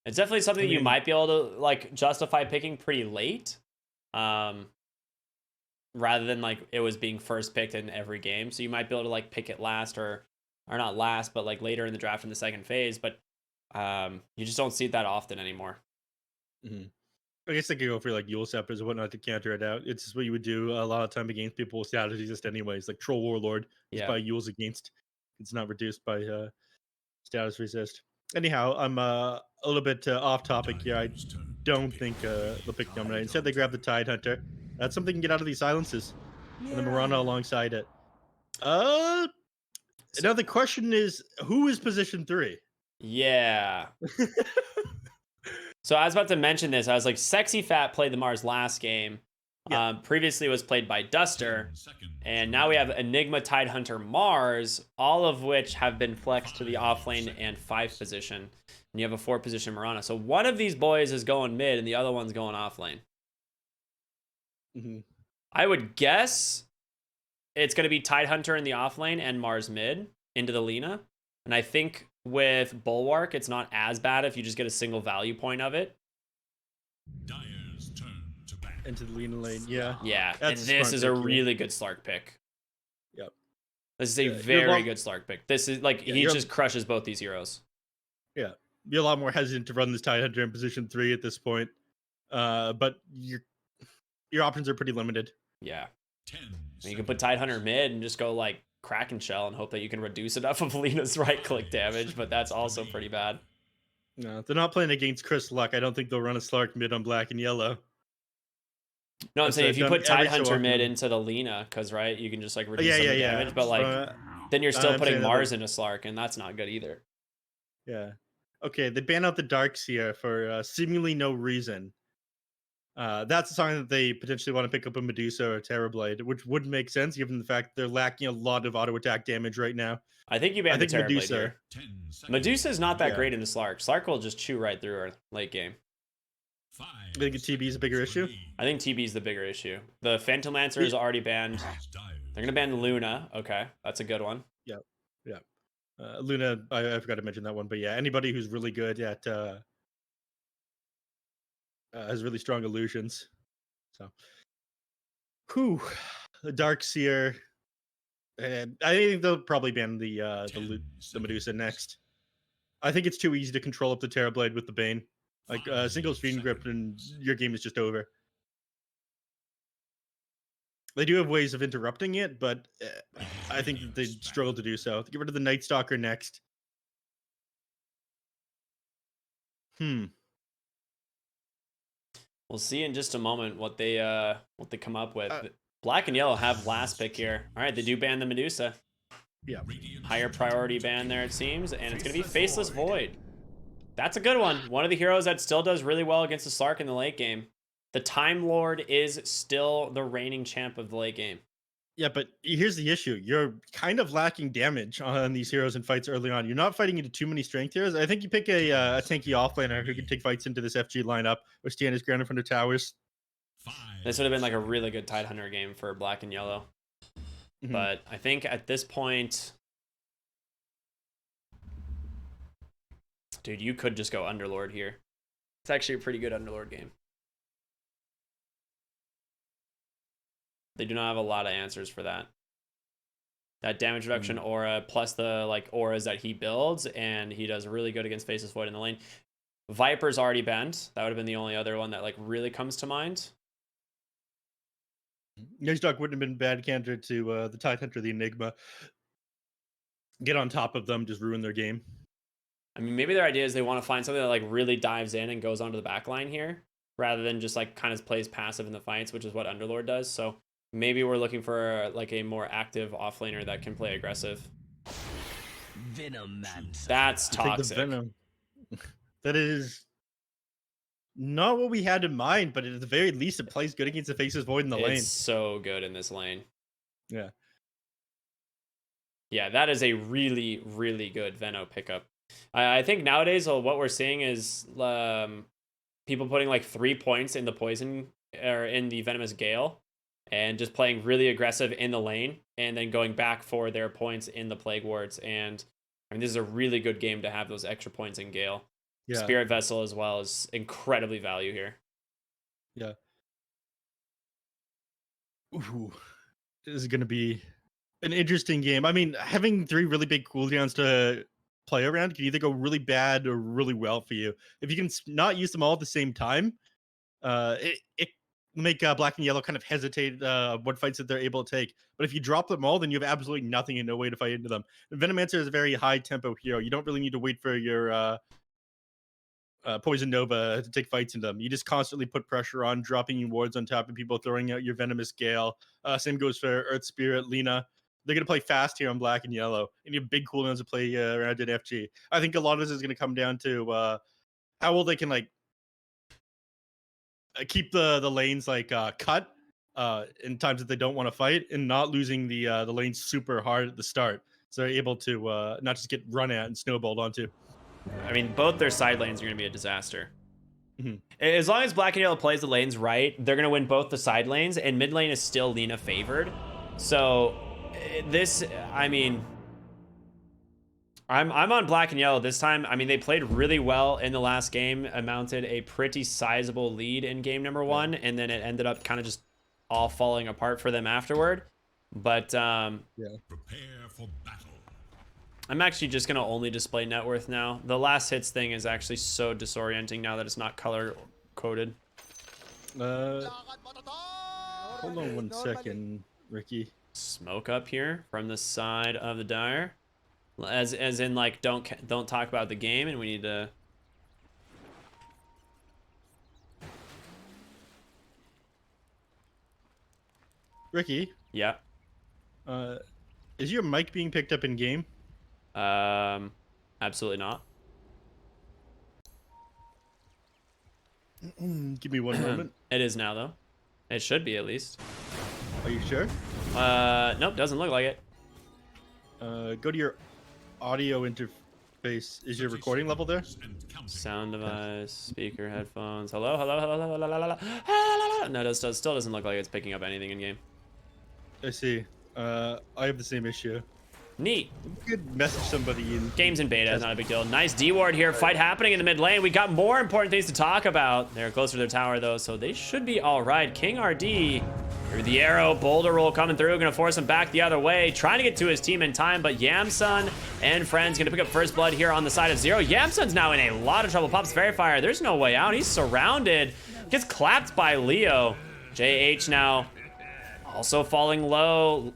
It's definitely something you might be able to like justify picking pretty late, rather than like it was being first picked in every game. So you might be able to like pick it last or not last, but like later in the draft in the second phase. But you just don't see it that often anymore. I guess they could go for like Yule Scepters or whatnot to counter it out. It's just what you would do a lot of time against people with status resist anyways, like Troll Warlord. Just by Yules against. It's not reduced by status resist. Anyhow, I'm a little bit off topic here. I don't think they'll pick Dominate. Instead, they grab the Tide Hunter. That's something you can get out of these silences. And the Marana alongside it. Now the question is, who is position 3? Yeah. So I was about to mention this. I was like, Sexy Fat played the Mars last game. Previously was played by Duster. And now we have Enigma, Tidehunter, Mars, all of which have been flexed to the offlane and 5 position. And you have a 4 position Marana. So one of these boys is going mid and the other one's going offlane. I would guess it's going to be Tidehunter in the offlane and Mars mid into the Lina. And I think with Bulwark, it's not as bad if you just get a single value point of it. Dyer's turn to bat. Into the Lina lane, yeah. And this is a really good Slark pick. Yep. This is a very good Slark pick. This is like, he just crushes both these heroes. Yeah. You're a lot more hesitant to run this Tidehunter in position 3 at this point. But your options are pretty limited. Yeah. You can put Tidehunter mid and just go like Kraken Shell and hope that you can reduce enough of Lina's right click damage, but that's also pretty bad. No, they're not playing against Chris Luck. I don't think they'll run a Slark mid on black and yellow. No, I'm saying if you put Tidehunter mid into the Lina, because right, you can just like reduce some of the damage, but like then you're still putting Mars into Slark, and that's not good either. Yeah. Okay, they ban out the Darks here for seemingly no reason. That's a sign that they potentially want to pick up a Medusa or a Terrorblade, which would make sense given the fact they're lacking a lot of auto attack damage right now. I think you ban the Terrorblade here. Medusa is not that great into Slark. Slark will just chew right through our late game. I think TB is a bigger issue. I think TB is the bigger issue. The Phantom Lancer is already banned. They're gonna ban Luna. Okay, that's a good one. Yeah. Luna, I forgot to mention that one, but yeah, anybody who's really good at has really strong illusions. So, the Dark Seer. And I think they'll probably ban the Medusa next. I think it's too easy to control up the Terrorblade with the Bane. Like single Fiend Grip and your game is just over. They do have ways of interrupting it, but I think they struggle to do so. Get rid of the Night Stalker next. We'll see in just a moment what they come up with. Black and yellow have last pick here. All right, they do ban the Medusa. Yeah. Higher priority ban there, it seems, and it's going to be Faceless Void. That's a good one. One of the heroes that still does really well against the Slark in the late game. The Time Lord is still the reigning champ of the late game. Yeah, but here's the issue. You're kind of lacking damage on these heroes in fights early on. You're not fighting into too many strength heroes. I think you pick a tanky offlaner who can take fights into this FG lineup or stand his ground in front of towers. This would have been like a really good Tidehunter game for black and yellow. But I think at this point... Dude, you could just go Underlord here. It's actually a pretty good Underlord game. They do not have a lot of answers for that. That damage reduction aura plus the like auras that he builds, and he does really good against Faceless Void in the lane. Viper's already banned. That would have been the only other one that like really comes to mind. Nuzlocke wouldn't have been bad counter to the Tidehunter, the Enigma. Get on top of them, just ruin their game. I mean, maybe their idea is they want to find something that like really dives in and goes onto the back line here, rather than just like kind of plays passive in the fights, which is what Underlord does. So maybe we're looking for like a more active offlaner that can play aggressive. Venom Man. That's toxic. Venom. That is not what we had in mind, but at the very least, it plays good against the Faceless Void in the lane. It's so good in this lane. Yeah. Yeah, that is a really, really good Veno pickup. I think nowadays what we're seeing is people putting like 3 points in the poison or in the Venomous Gale and just playing really aggressive in the lane and then going back for their points in the Plague Wards. And I mean, this is a really good game to have those extra points in Gale. Yeah. Spirit Vessel as well is incredibly value here. Yeah. Ooh, this is going to be an interesting game. I mean, having 3 really big cooldowns to play around can either go really bad or really well for you. If you can not use them all at the same time, it make black and yellow kind of hesitate what fights that they're able to take. But if you drop them all, then you have absolutely nothing and no way to fight into them. Venomancer is a very high tempo hero. You don't really need to wait for your Poison Nova to take fights into them. You just constantly put pressure on, dropping your wards on top of people, throwing out your Venomous Gale. Same goes for Earth Spirit, Lena. They're going to play fast here on black and yellow. And you have big cooldowns to play around in FG. I think a lot of this is going to come down to how well they can like keep the lanes like cut in times that they don't want to fight, and not losing the lanes super hard at the start, so they're able to not just get run at and snowballed onto. I mean, both their side lanes are going to be a disaster. Mm-hmm. As long as black and yellow plays the lanes right, they're going to win both the side lanes, and mid lane is still Lena favored. So this, I mean, I'm on black and yellow this time. I mean, they played really well in the last game, amounted a pretty sizable lead in game number 1, and then it ended up kind of just all falling apart for them afterward. But Prepare for battle. I'm actually just going to only display net worth now. The last hits thing is actually so disorienting now that it's not color coded. Hold on one second, Ricky. Smoke up here from the side of the Dire. As in, like, don't talk about the game, and we need to... Ricky? Yeah. Is your mic being picked up in game? Absolutely not. Give me one moment. It is now, though. It should be, at least. Are you sure? Nope, doesn't look like it. Go to your audio interface. Is your recording level there? Sound device, speaker, headphones. Hello, hello, hello, hello, hello, hello, hello. No, it still doesn't look like it's picking up anything in game. I see. I have the same issue. Neat. You could message somebody in. Game's in beta, not a big deal. Nice D-ward here. Fight happening in the mid lane. We got more important things to talk about. They're closer to their tower, though, so they should be all right. King RD through the arrow. Boulder roll coming through. Gonna force him back the other way. Trying to get to his team in time, but Yamsun and friends gonna pick up first blood here on the side of Zero. Yamsun's now in a lot of trouble. Pops Fairy Fire. There's no way out. He's surrounded. Gets clapped by Leo. JH now also falling low.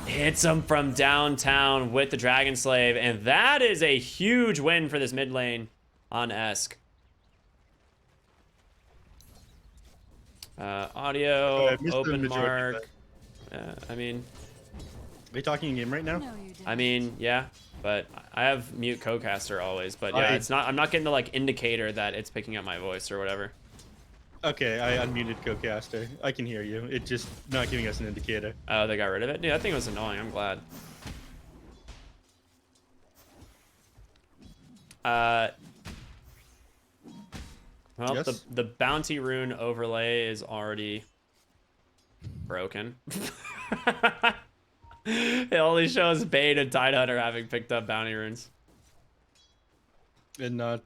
Hits him from downtown with the Dragon Slave, and that is a huge win for this mid lane on Esk. Audio, open mark. I mean, are you talking in game right now? I mean, yeah, but I have mute co-caster always. But yeah, it's not. I'm not getting the like indicator that it's picking up my voice or whatever. Okay, I unmuted co-caster. I can hear you. It's just not giving us an indicator. Oh, they got rid of it? Dude, that thing was annoying. I'm glad. Well, yes? the bounty rune overlay is already broken. It only shows Bane and Tidehunter having picked up bounty runes. And not...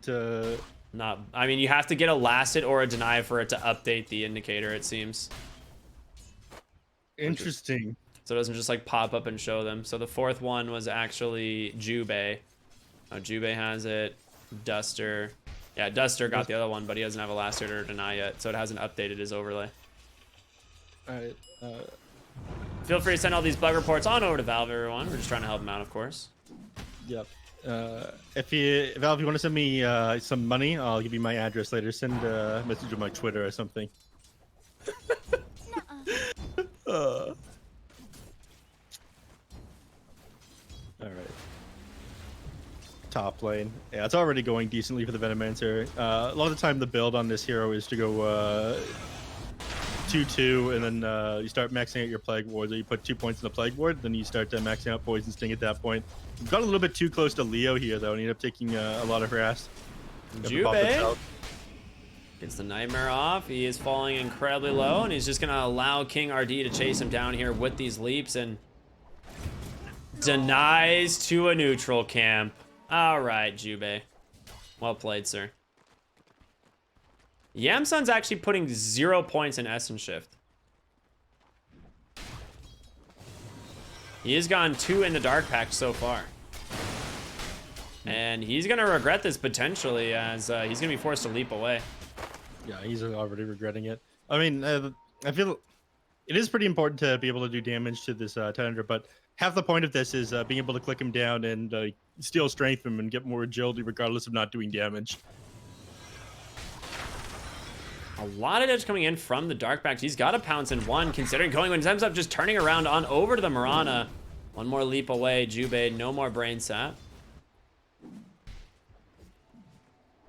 I mean, you have to get a lasted or a deny for it to update the indicator, it seems. Interesting. So it doesn't just like pop up and show them. So the fourth one was actually Jubei. Oh, Jubei has it. Duster. Yeah, Duster got the other one, but he doesn't have a lasted or a deny yet, so it hasn't updated his overlay. Alright, Feel free to send all these bug reports on over to Valve, everyone. We're just trying to help them out, of course. Yep. Valve, you want to send me some money, I'll give you my address later. Send a message on my Twitter or something. All right. Top lane. Yeah, it's already going decently for the Venomancer. A lot of the time, the build on this hero is to go 2-2, and then you start maxing out your Plague Wards, or you put 2 points in the Plague Ward, then you start maxing out Poison Sting at that point. We've got a little bit too close to Leo here, though, and he ended up taking a lot of harass. Jubei gets the Nightmare off. He is falling incredibly low, and he's just going to allow King RD to chase him down here with these leaps, and denies to a neutral camp. All right, Jubei. Well played, sir. Yamsun's actually putting 0 points in Essence Shift. He has gone 2 in the Dark Pact so far. And he's going to regret this potentially, as he's going to be forced to leap away. Yeah, he's already regretting it. I mean, I feel it is pretty important to be able to do damage to this Tundra, but half the point of this is being able to click him down and steal strength from him and get more agility regardless of not doing damage. A lot of damage coming in from the Dark Pact. He's got a pounce in 1, considering going when he ends up just turning around on over to the Mirana. 1 more leap away, Jubei, no more brain sap.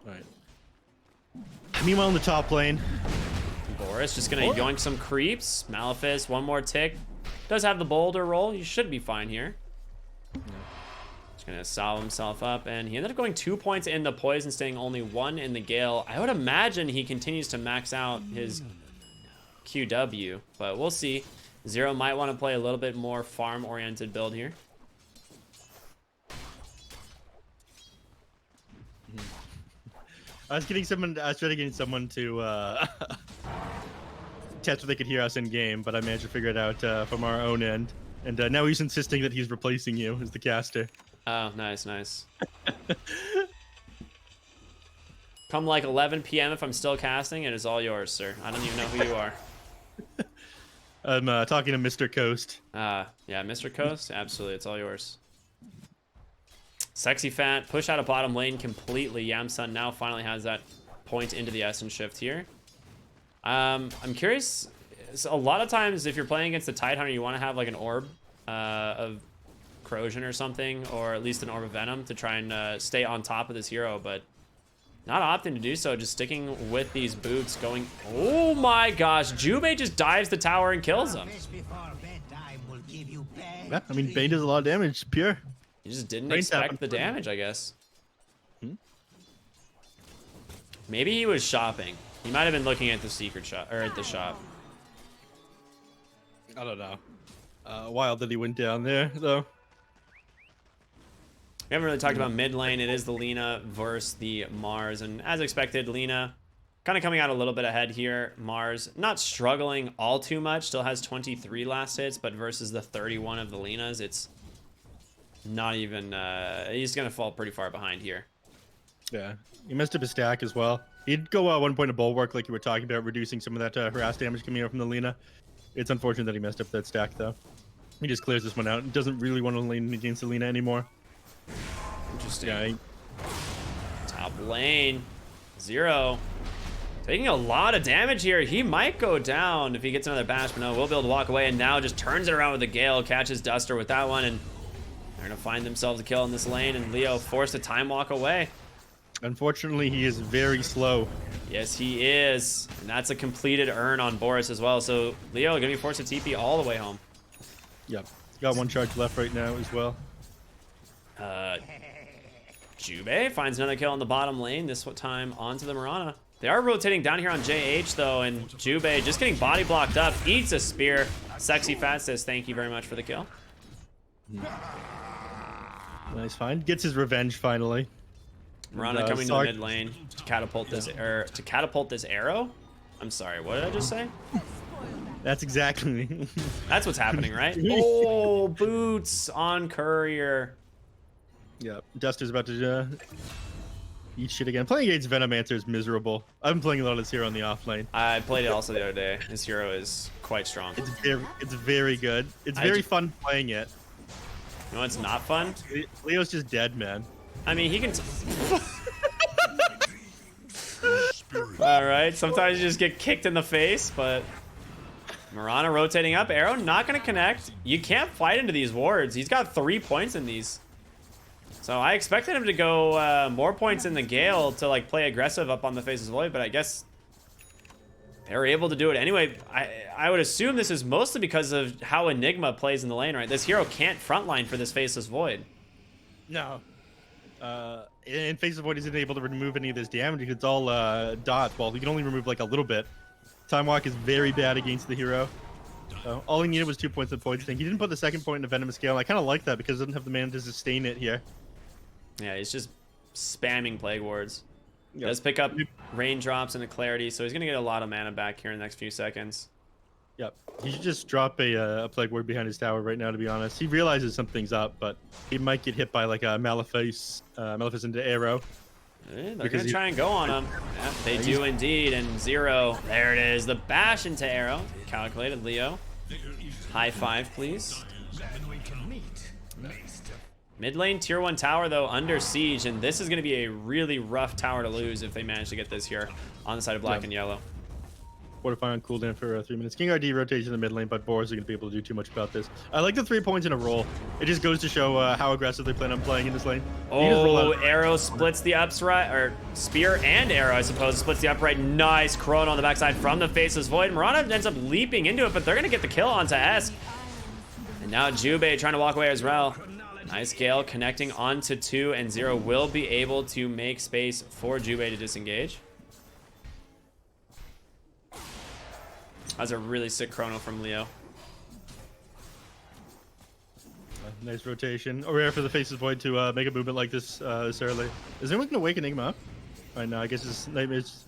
All right. Meanwhile, in the top lane, Boris just gonna yoink some creeps. Malefice, 1 more tick. Does have the boulder roll. You should be fine here. Just gonna salve himself up, and he ended up going 2 points in the poison, staying only 1 in the gale. I would imagine he continues to max out his QW, but we'll see. Zero might want to play a little bit more farm-oriented build here. I was trying to get someone to test if they could hear us in game, but I managed to figure it out from our own end. And now he's insisting that he's replacing you as the caster. Oh, nice, nice. Come like 11 p.m. if I'm still casting, it is all yours, sir. I don't even know who you are. I'm talking to Mr. Coast. Yeah, Mr. Coast, absolutely, it's all yours. Sexy Fat, push out of bottom lane completely. Yamsun now finally has that point into the Essence Shift here. I'm curious, so a lot of times if you're playing against the Tidehunter, you want to have like an orb of corrosion or something, or at least an orb of venom to try and stay on top of this hero, but not opting to do so, just sticking with these boots going. Oh my gosh, Jubei just dives the tower and kills him. Yeah, I mean, Bane does a lot of damage, pure. You just didn't expect the damage, I guess. Maybe he was shopping. He might have been looking at the secret shop, or at the shop. I don't know. Wild that he went down there, though. We haven't really talked about mid lane. It is the Lina versus the Mars, and as expected, Lina kind of coming out a little bit ahead here. Mars not struggling all too much, still has 23 last hits, but versus the 31 of the Linas, it's not even, he's gonna fall pretty far behind here. Yeah, he messed up his stack as well. He'd go 1 point of bulwark like you were talking about, reducing some of that harass damage coming out from the Lina. It's unfortunate that he messed up that stack though. He just clears this one out and doesn't really want to lane against the Lina anymore. Interesting. Yeah, Top lane, Zero. Taking a lot of damage here. He might go down if he gets another bash, but no, will be able to walk away, and now just turns it around with the Gale, catches Duster with that one, and they're gonna find themselves a kill in this lane, and Leo forced to time walk away. Unfortunately, he is very slow. Yes, he is, and that's a completed earn on Boris as well, so Leo gonna be forced to TP all the way home. Yep, got 1 charge left right now as well. Jubei finds another kill on the bottom lane, this time onto the Mirana. They are rotating down here on JH though, and Jubei just getting body blocked up, eats a spear. Sexy Fat says thank you very much for the kill. Nice find. Gets his revenge finally. Mirana coming to the mid lane to catapult this arrow. I'm sorry, what did I just say? That's exactly. That's what's happening, right? Oh, boots on Courier. Yeah, Duster's about to eat shit again. Playing against Venomancer is miserable. I've been playing a lot of this hero on the off lane. I played it also the other day. This hero is quite strong. It's very good. It's very fun playing it. You know what's not fun? Leo's just dead, man. I mean, he can... Alright, sometimes you just get kicked in the face, but... Mirana rotating up. Arrow not going to connect. You can't fight into these wards. He's got 3 points in these. So I expected him to go more points in the Gale to like play aggressive up on the Faceless Void, but I guess they were able to do it anyway. I would assume this is mostly because of how Enigma plays in the lane, right? This hero can't frontline for this Faceless Void. No. And Faceless Void isn't able to remove any of this damage. It's all dots. Well, he can only remove like a little bit. Time Walk is very bad against the hero. All he needed was 2 points of poison. He didn't put the second point in the Venomous Gale. I kind of like that because he doesn't have the mana to sustain it here. Yeah, he's just spamming Plague Wards. Yep. Does pick up raindrops and a clarity, so he's gonna get a lot of mana back here in the next few seconds. Yep. He should just drop a Plague Ward behind his tower right now, to be honest. He realizes something's up, but he might get hit by like a Maleficent arrow. They're gonna try and go on him. Yeah, they do indeed, and 0. There it is, the bash into arrow. Calculated, Leo. High five, please. Mid lane tier 1 tower though under siege, and this is going to be a really rough tower to lose if they manage to get this here on the side of black and yellow. Fortify on cooldown for 3 minutes. King RD rotates in the mid lane, but Boris isn't going to be able to do too much about this. I like the 3 points in a roll. It just goes to show how aggressive they plan on playing in this lane. Oh, arrow splits the upright, or spear and arrow, I suppose, splits the upright. Nice Chrono on the backside from the Faceless Void. Mirana ends up leaping into it, but they're going to get the kill onto S. And now Jubei trying to walk away as well. Nice Gale connecting onto 2, and 0 will be able to make space for Jubei to disengage. That's a really sick Chrono from Leo. Nice rotation. Rare for the Faceless Void to make a movement like this this early. Is anyone going to wake Enigma up? Right now, I guess his nightmare is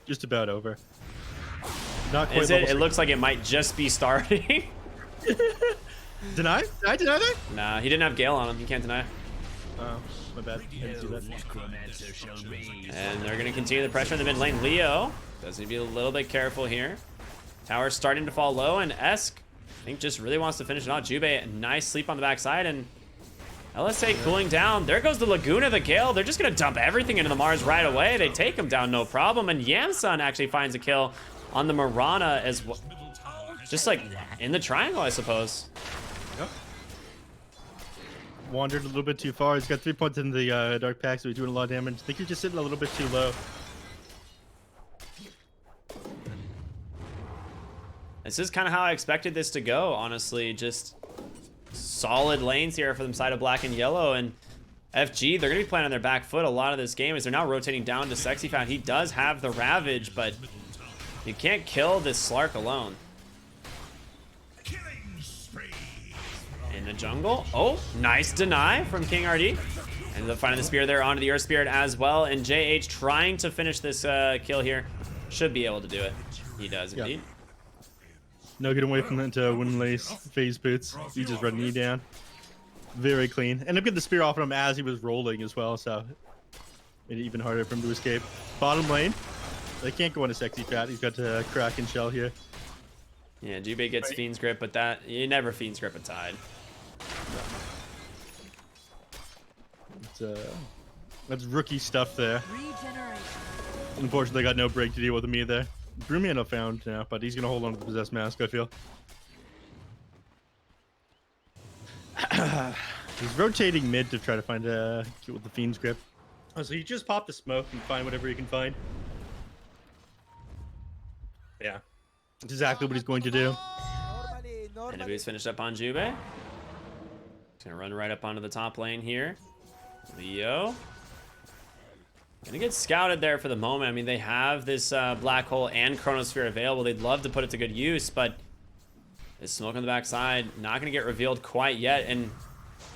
just about over. Not quite. Is it? It looks like it might just be starting. Deny? Did I deny that? Nah, he didn't have Gale on him. He can't deny. Oh, my bad. I didn't see that. And they're going to continue the pressure in the mid lane. Leo does need to be a little bit careful here. Tower's starting to fall low, and Esk, I think, just really wants to finish it out. Jubei, a nice sleep on the backside, and LSA cooling down. There goes the Laguna, the Gale. They're just going to dump everything into the Mars right away. They take him down, no problem. And Yamsun actually finds a kill on the Mirana as well. Just like in the triangle, I suppose. Yep. Wandered a little bit too far. He's got 3 points in the Dark Pack, so he's doing a lot of damage. I think he's just sitting a little bit too low. This is kind of how I expected this to go, honestly. Just solid lanes here for the side of black and yellow. And FG, they're going to be playing on their back foot a lot of this game as they're now rotating down to Sexy Fat. He does have the Ravage, but you can't kill this Slark alone. In the jungle. Oh, nice deny from King RD. Ended up finding the spear there onto the Earth Spirit as well. And JH trying to finish this kill here. Should be able to do it. He does indeed. No getting away from that Wind Lace phase boots. He just run knee down. Very clean. Ended up getting the spear off of him as he was rolling as well, so made it even harder for him to escape. Bottom lane. They can't go into Sexy Fat. He's got to crack and shell here. Yeah, Jubei gets Fiend's Grip, but that you never Fiend's Grip a Tide. That's rookie stuff there. Unfortunately, I got no break to deal with him either. Brumiano found now, but he's gonna hold on to the Possessed Mask, I feel. He's rotating mid to try to find a get with the Fiend's Grip. Oh, so he just popped the smoke and find whatever he can find. Yeah, that's exactly what he's going to do. And he's finished up on Jubei. He's gonna run right up onto the top lane here. Leo. Gonna get scouted there for the moment. I mean, they have this black hole and chronosphere available. They'd love to put it to good use, but this smoke on the backside not gonna get revealed quite yet. And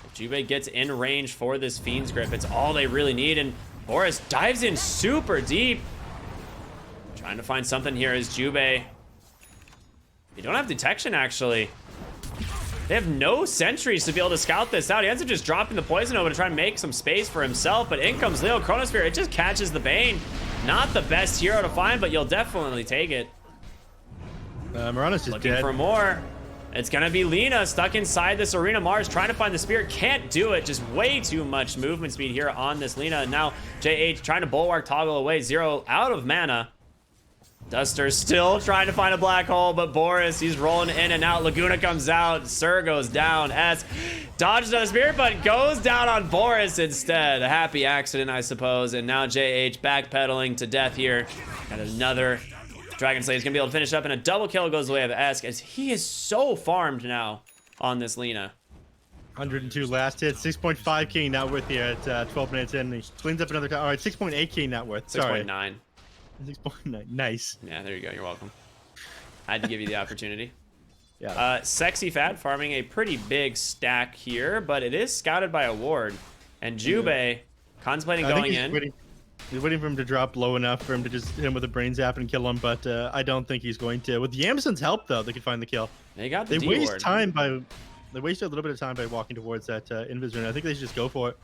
if Jubei gets in range for this Fiend's Grip, it's all they really need. And Boris dives in super deep. Trying to find something here is Jubei. You don't have detection, actually. They have no sentries to be able to scout this out. He ends up just dropping the poison over to try and make some space for himself, but in comes Leo. Chronosphere, it just catches the Bane. Not the best hero to find, but you'll definitely take it. Morana's just Looking dead. for more. It's gonna be Lina stuck inside this arena. Mars trying to find the spear, can't do it. Just way too much movement speed here on this Lina. And now JH trying to bulwark toggle away. 0 out of mana. Duster still trying to find a black hole, but Boris, he's rolling in and out. Laguna comes out. Sir goes down. S dodges on a spear, but goes down on Boris instead. A happy accident, I suppose. And now JH backpedaling to death here. And another Dragon Slayer is going to be able to finish up, and a double kill goes the way of Esk, as he is so farmed now on this Lina. 102 last hit, 6.5k net worth here at 12 minutes in. He cleans up another time. All right, 6.8k net worth. 6.9. 6.9. Nice. Yeah, there you go. You're welcome. I had to give you the opportunity. Yeah. Sexy Fat farming a pretty big stack here, but it is scouted by a ward. And Jubei Contemplating I think going he's in. He's waiting for him to drop low enough for him to just hit him with a brain zap and kill him, but I don't think he's going to. With Yamson's help, though, they could find the kill. They got the They D waste ward. time by... They wasted a little bit of time by walking towards that invis rune. I think they should just go for it.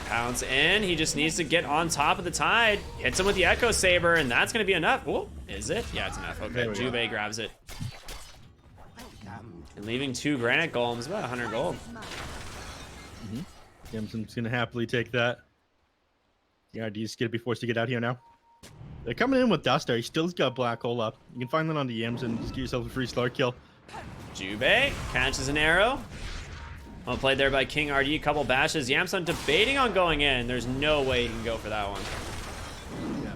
Pounce in. He just needs to get on top of the tide. Hits him with the Echo Saber, and that's going to be enough. Oh, is it? Yeah, it's enough. Okay, Jubei grabs it. And leaving 2 granite golems, about 100 gold. Yamson's going to happily take that. Yeah, do you just be forced to get out here now? They're coming in with Duster. He still's got Black Hole up. You can find that on the Yams and just get yourself a free Slark kill. Jubei catches an arrow. Well played there by King RD. A couple bashes. Yamson debating on going in. There's no way he can go for that one. Yeah.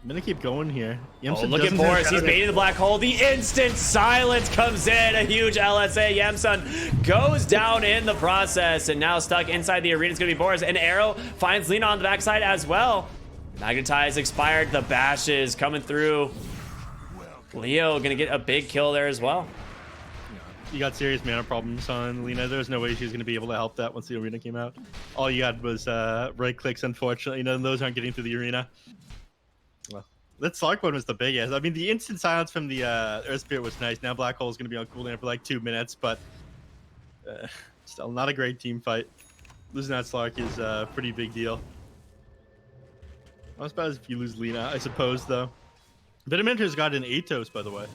I'm going to keep going here. Oh, look at Boris. He's baiting the black hole. The instant silence comes in. A huge LSA. Yamson goes down in the process. And now stuck inside the arena is going to be Boris. An arrow finds Lena on the backside as well. Magnetize expired. The bashes coming through. Leo going to get a big kill there as well. You got serious mana problems on Lena. There's no way she was going to be able to help that once the arena came out. All you had was right clicks, unfortunately. None of those aren't getting through the arena. Well, that Slark one was the biggest. I mean, the instant silence from the Earth Spirit was nice. Now Black Hole is going to be on cooldown for like 2 minutes, but still not a great team fight. Losing that Slark is a pretty big deal. Not as bad as if you lose Lena, I suppose, though. Vitaminter's got an Atos, by the way.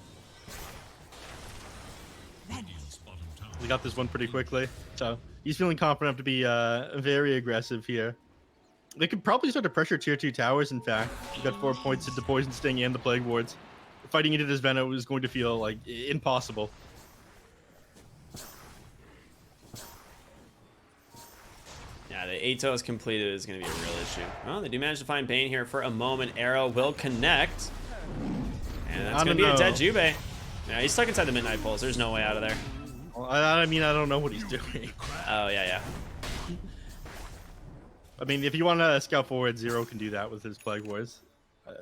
He got this one pretty quickly, so he's feeling confident enough to be very aggressive here. They could probably start to pressure tier 2 towers, in fact. He got 4 points into Poison Sting and the Plague Wards. Fighting into this Venom was going to feel like impossible. Yeah, the Atos completed is going to be a real issue. Well, they do manage to find Bane here for a moment. Arrow will connect. And that's going to be a dead Jubei. Yeah, he's stuck inside the Midnight Pulse. There's no way out of there. Well, I mean, I don't know what he's doing. Oh, yeah. I mean, if you want to scout forward, Zero can do that with his Plague Wards. I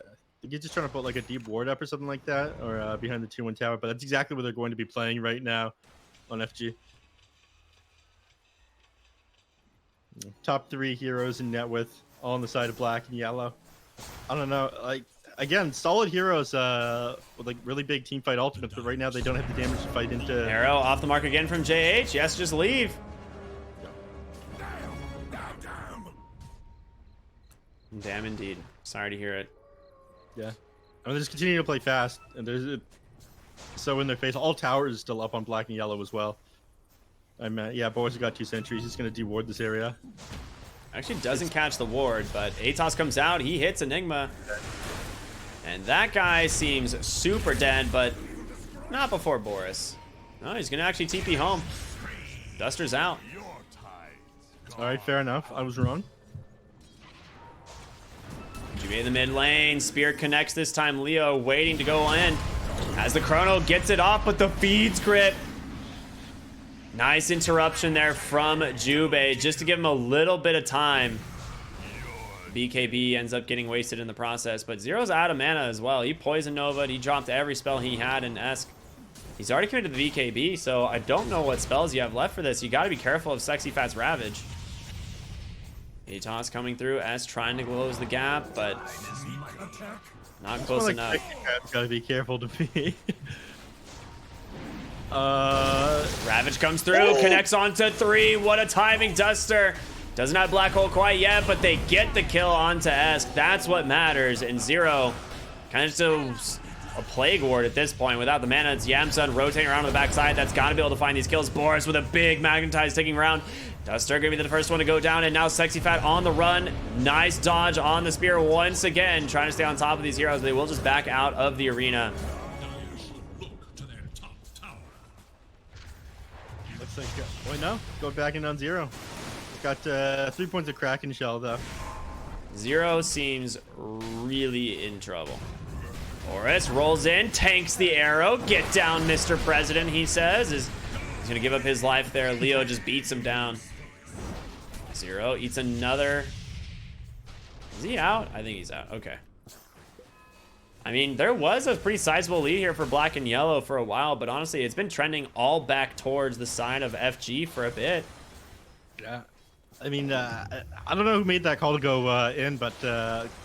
think he's just trying to put like a deep ward up or something like that, or behind the 2-1 tower, but that's exactly what they're going to be playing right now on FG. Top 3 heroes in net width, all on the side of black and yellow. I don't know, like, again, solid heroes with like really big team fight ultimates, but right now they don't have the damage to fight into. Arrow off the mark again from JH. Yes, just leave. Damn indeed. Sorry to hear it. Yeah. I mean, they just continue to play fast, and there's so in their face. All towers is still up on black and yellow as well. Yeah, Boris has got 2 sentries. He's going to deward this area. Actually doesn't catch the ward, but Atos comes out. He hits Enigma. And that guy seems super dead, but not before Boris. No, he's going to actually TP home. Duster's out. All right, fair enough. I was wrong. Jubei in the mid lane. Spear connects this time. Leo waiting to go in. As the Chrono gets it off with the feeds grip. Nice interruption there from Jubei just to give him a little bit of time. BKB ends up getting wasted in the process, but Zero's out of mana as well. He poisoned Nova. He dropped every spell he had in Esk. He's already committed to the BKB, so I don't know what spells you have left for this. You got to be careful of Sexy Fat's Ravage. Atos coming through. S trying to close the gap, but not close enough. Got to be careful to be. Ravage comes through, connects onto 3. What a timing, Duster. Doesn't have Black Hole quite yet, but they get the kill onto Esk. That's what matters. And Zero kind of just a Plague Ward at this point. Without the mana, it's Yamsun rotating around on the backside. That's got to be able to find these kills. Boris with a big Magnetize taking round. Duster going to be the first one to go down, and now Sexy Fat on the run. Nice dodge on the spear once again, trying to stay on top of these heroes. They will just back out of the arena. Looks like, wait, no, go back in on Zero. Got 3 points of Kraken Shell, though. Zero seems really in trouble. Boris rolls in, tanks the arrow. Get down, Mr. President, he says. He's going to give up his life there. Leo just beats him down. Zero eats another. Is he out? I think he's out. Okay. I mean, there was a pretty sizable lead here for black and yellow for a while, but honestly, it's been trending all back towards the side of FG for a bit. Yeah. I mean, I don't know who made that call to go in, but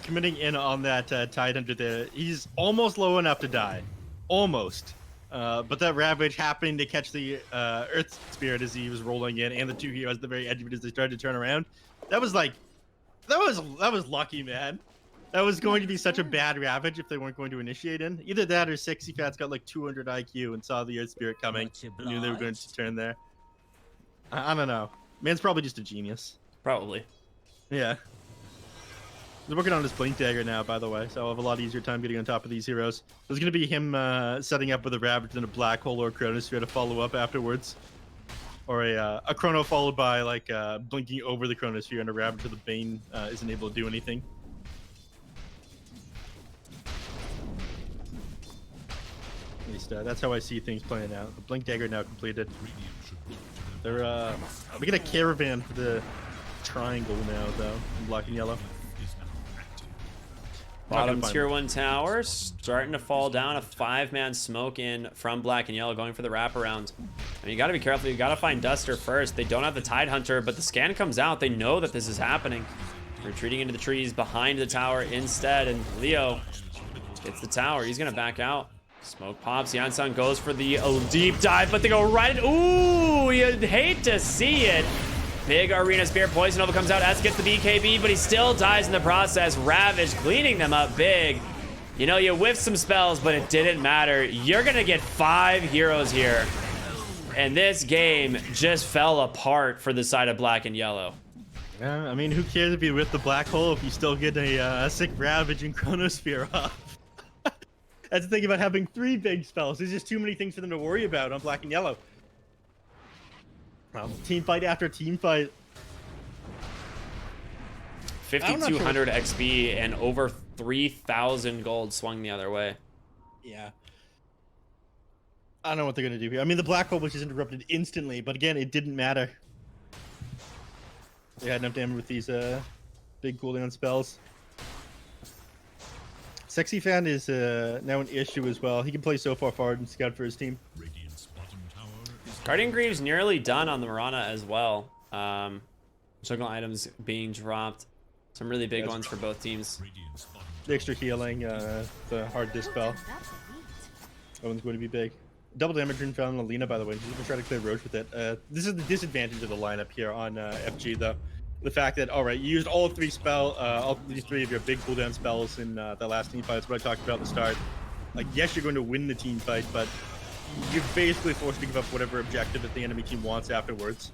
committing in on that Tidehunter there, he's almost low enough to die. Almost. But that Ravage happening to catch the Earth Spirit as he was rolling in, and the two heroes at the very edge of it as they started to turn around. That was like, that was lucky, man. That was going to be such a bad Ravage if they weren't going to initiate in. Either that or Sexy Fat's got like 200 IQ and saw the Earth Spirit coming. Knew they were going to turn there. I don't know. Man's probably just a genius. Probably. Yeah. He's working on his Blink Dagger now, by the way, so I'll have a lot easier time getting on top of these heroes. There's going to be him setting up with a Ravage and a Black Hole or a Chronosphere to follow up afterwards. Or a Chrono followed by, like, blinking over the Chronosphere and a Ravage with the Bane isn't able to do anything. At least that's how I see things playing out. The Blink Dagger now completed. They're we get a Caravan for the triangle now, though, in black and yellow. Bottom tier 1 tower starting to fall down. A 5-man smoke in from black and yellow, going for the wraparound. I mean, you got to be careful. You got to find Duster first. They don't have the Tidehunter, but the scan comes out. They know that this is happening. Retreating into the trees behind the tower instead, and Leo gets the tower. He's gonna back out. Smoke pops. Yansan goes for the deep dive, but they go right in. Ooh, you'd hate to see it. Big Arena Spear. Poison Nova comes out. S gets the BKB, but he still dies in the process. Ravage cleaning them up big. You know, you whiffed some spells, but it didn't matter. You're going to get 5 heroes here. And this game just fell apart for the side of black and yellow. Yeah, I mean, who cares if you whip the Black Hole if you still get a sick Ravage and Chronosphere off? That's the thing about having 3 big spells. There's just too many things for them to worry about on black and yellow. Well, team fight after team fight. 5,200 XP and over 3,000 gold swung the other way. Yeah. I don't know what they're going to do here. I mean, the Black Hole was just interrupted instantly, but again, it didn't matter. They had enough damage with these big cooldown spells. Sexy Fan is now an issue as well. He can play so far forward and scout for his team. Guardian Greaves nearly done on the Mirana as well. Juggle items being dropped. Some really big ones for both teams. The extra healing, the hard dispel. That one's going to be big. Double damage rune found on Alina, by the way. She's going to try to clear Roche with it. This is the disadvantage of the lineup here on FG, though. The fact that, alright, you used all 3 all these 3 of your big cooldown spells in the last team fight. That's what I talked about at the start. Like, yes, you're going to win the team fight, but you're basically forced to give up whatever objective that the enemy team wants afterwards.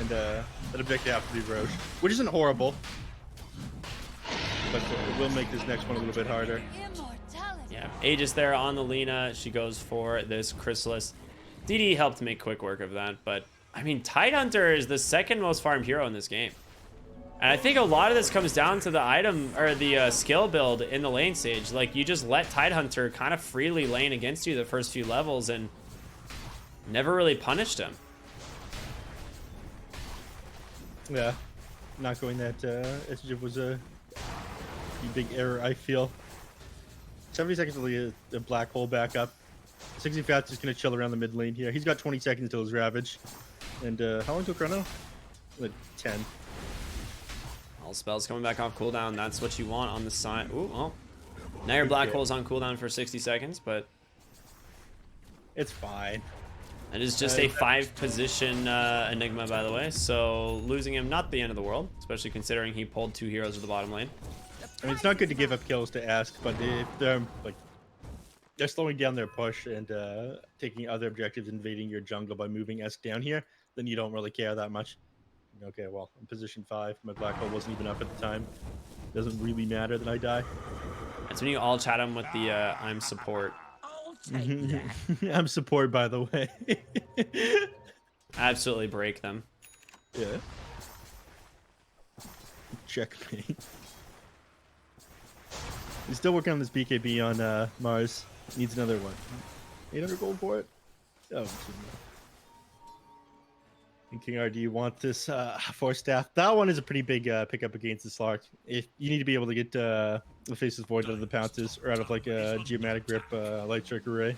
And that objective has to be Roche, which isn't horrible. But it will make this next one a little bit harder. Yeah, Aegis there on the Lina. She goes for this Chrysalis. DD helped make quick work of that, but I mean, Tidehunter is the 2nd most farmed hero in this game. And I think a lot of this comes down to the item or the skill build in the lane stage. Like, you just let Tidehunter kind of freely lane against you the first few levels and never really punished him. Yeah, not going that SGF was a big error, I feel. 70 seconds to lead a Black Hole back up. 60 Fat's just going to chill around the mid lane here. He's got 20 seconds till his Ravage. And how long till Chrono? 10. All spells coming back off cooldown. That's what you want on the side. Ooh, well. Now your Black Hole's on cooldown for 60 seconds, but it's fine. It is just a 5-position Enigma, by the way. So losing him, not the end of the world, especially considering he pulled 2 heroes to the bottom lane. I mean, it's not good to give up kills to Ask, but if they're like they're slowing down their push and taking other objectives, invading your jungle by moving Esk down here, then you don't really care that much. Okay, well, I'm position 5. My Black Hole wasn't even up at the time. Doesn't really matter that I die. That's when you all chat him with the I'm support. I'm support, by the way. Absolutely break them. Yeah. Checkmate. He's still working on this BKB on Mars. Needs another one. 800 gold for it? Oh, and King R, do you want this Force Staff? That one is a pretty big pickup against the Slark. If you need to be able to get the Faceless Void out of the Pounces or out of like a Geomatic Grip Light Strike Array.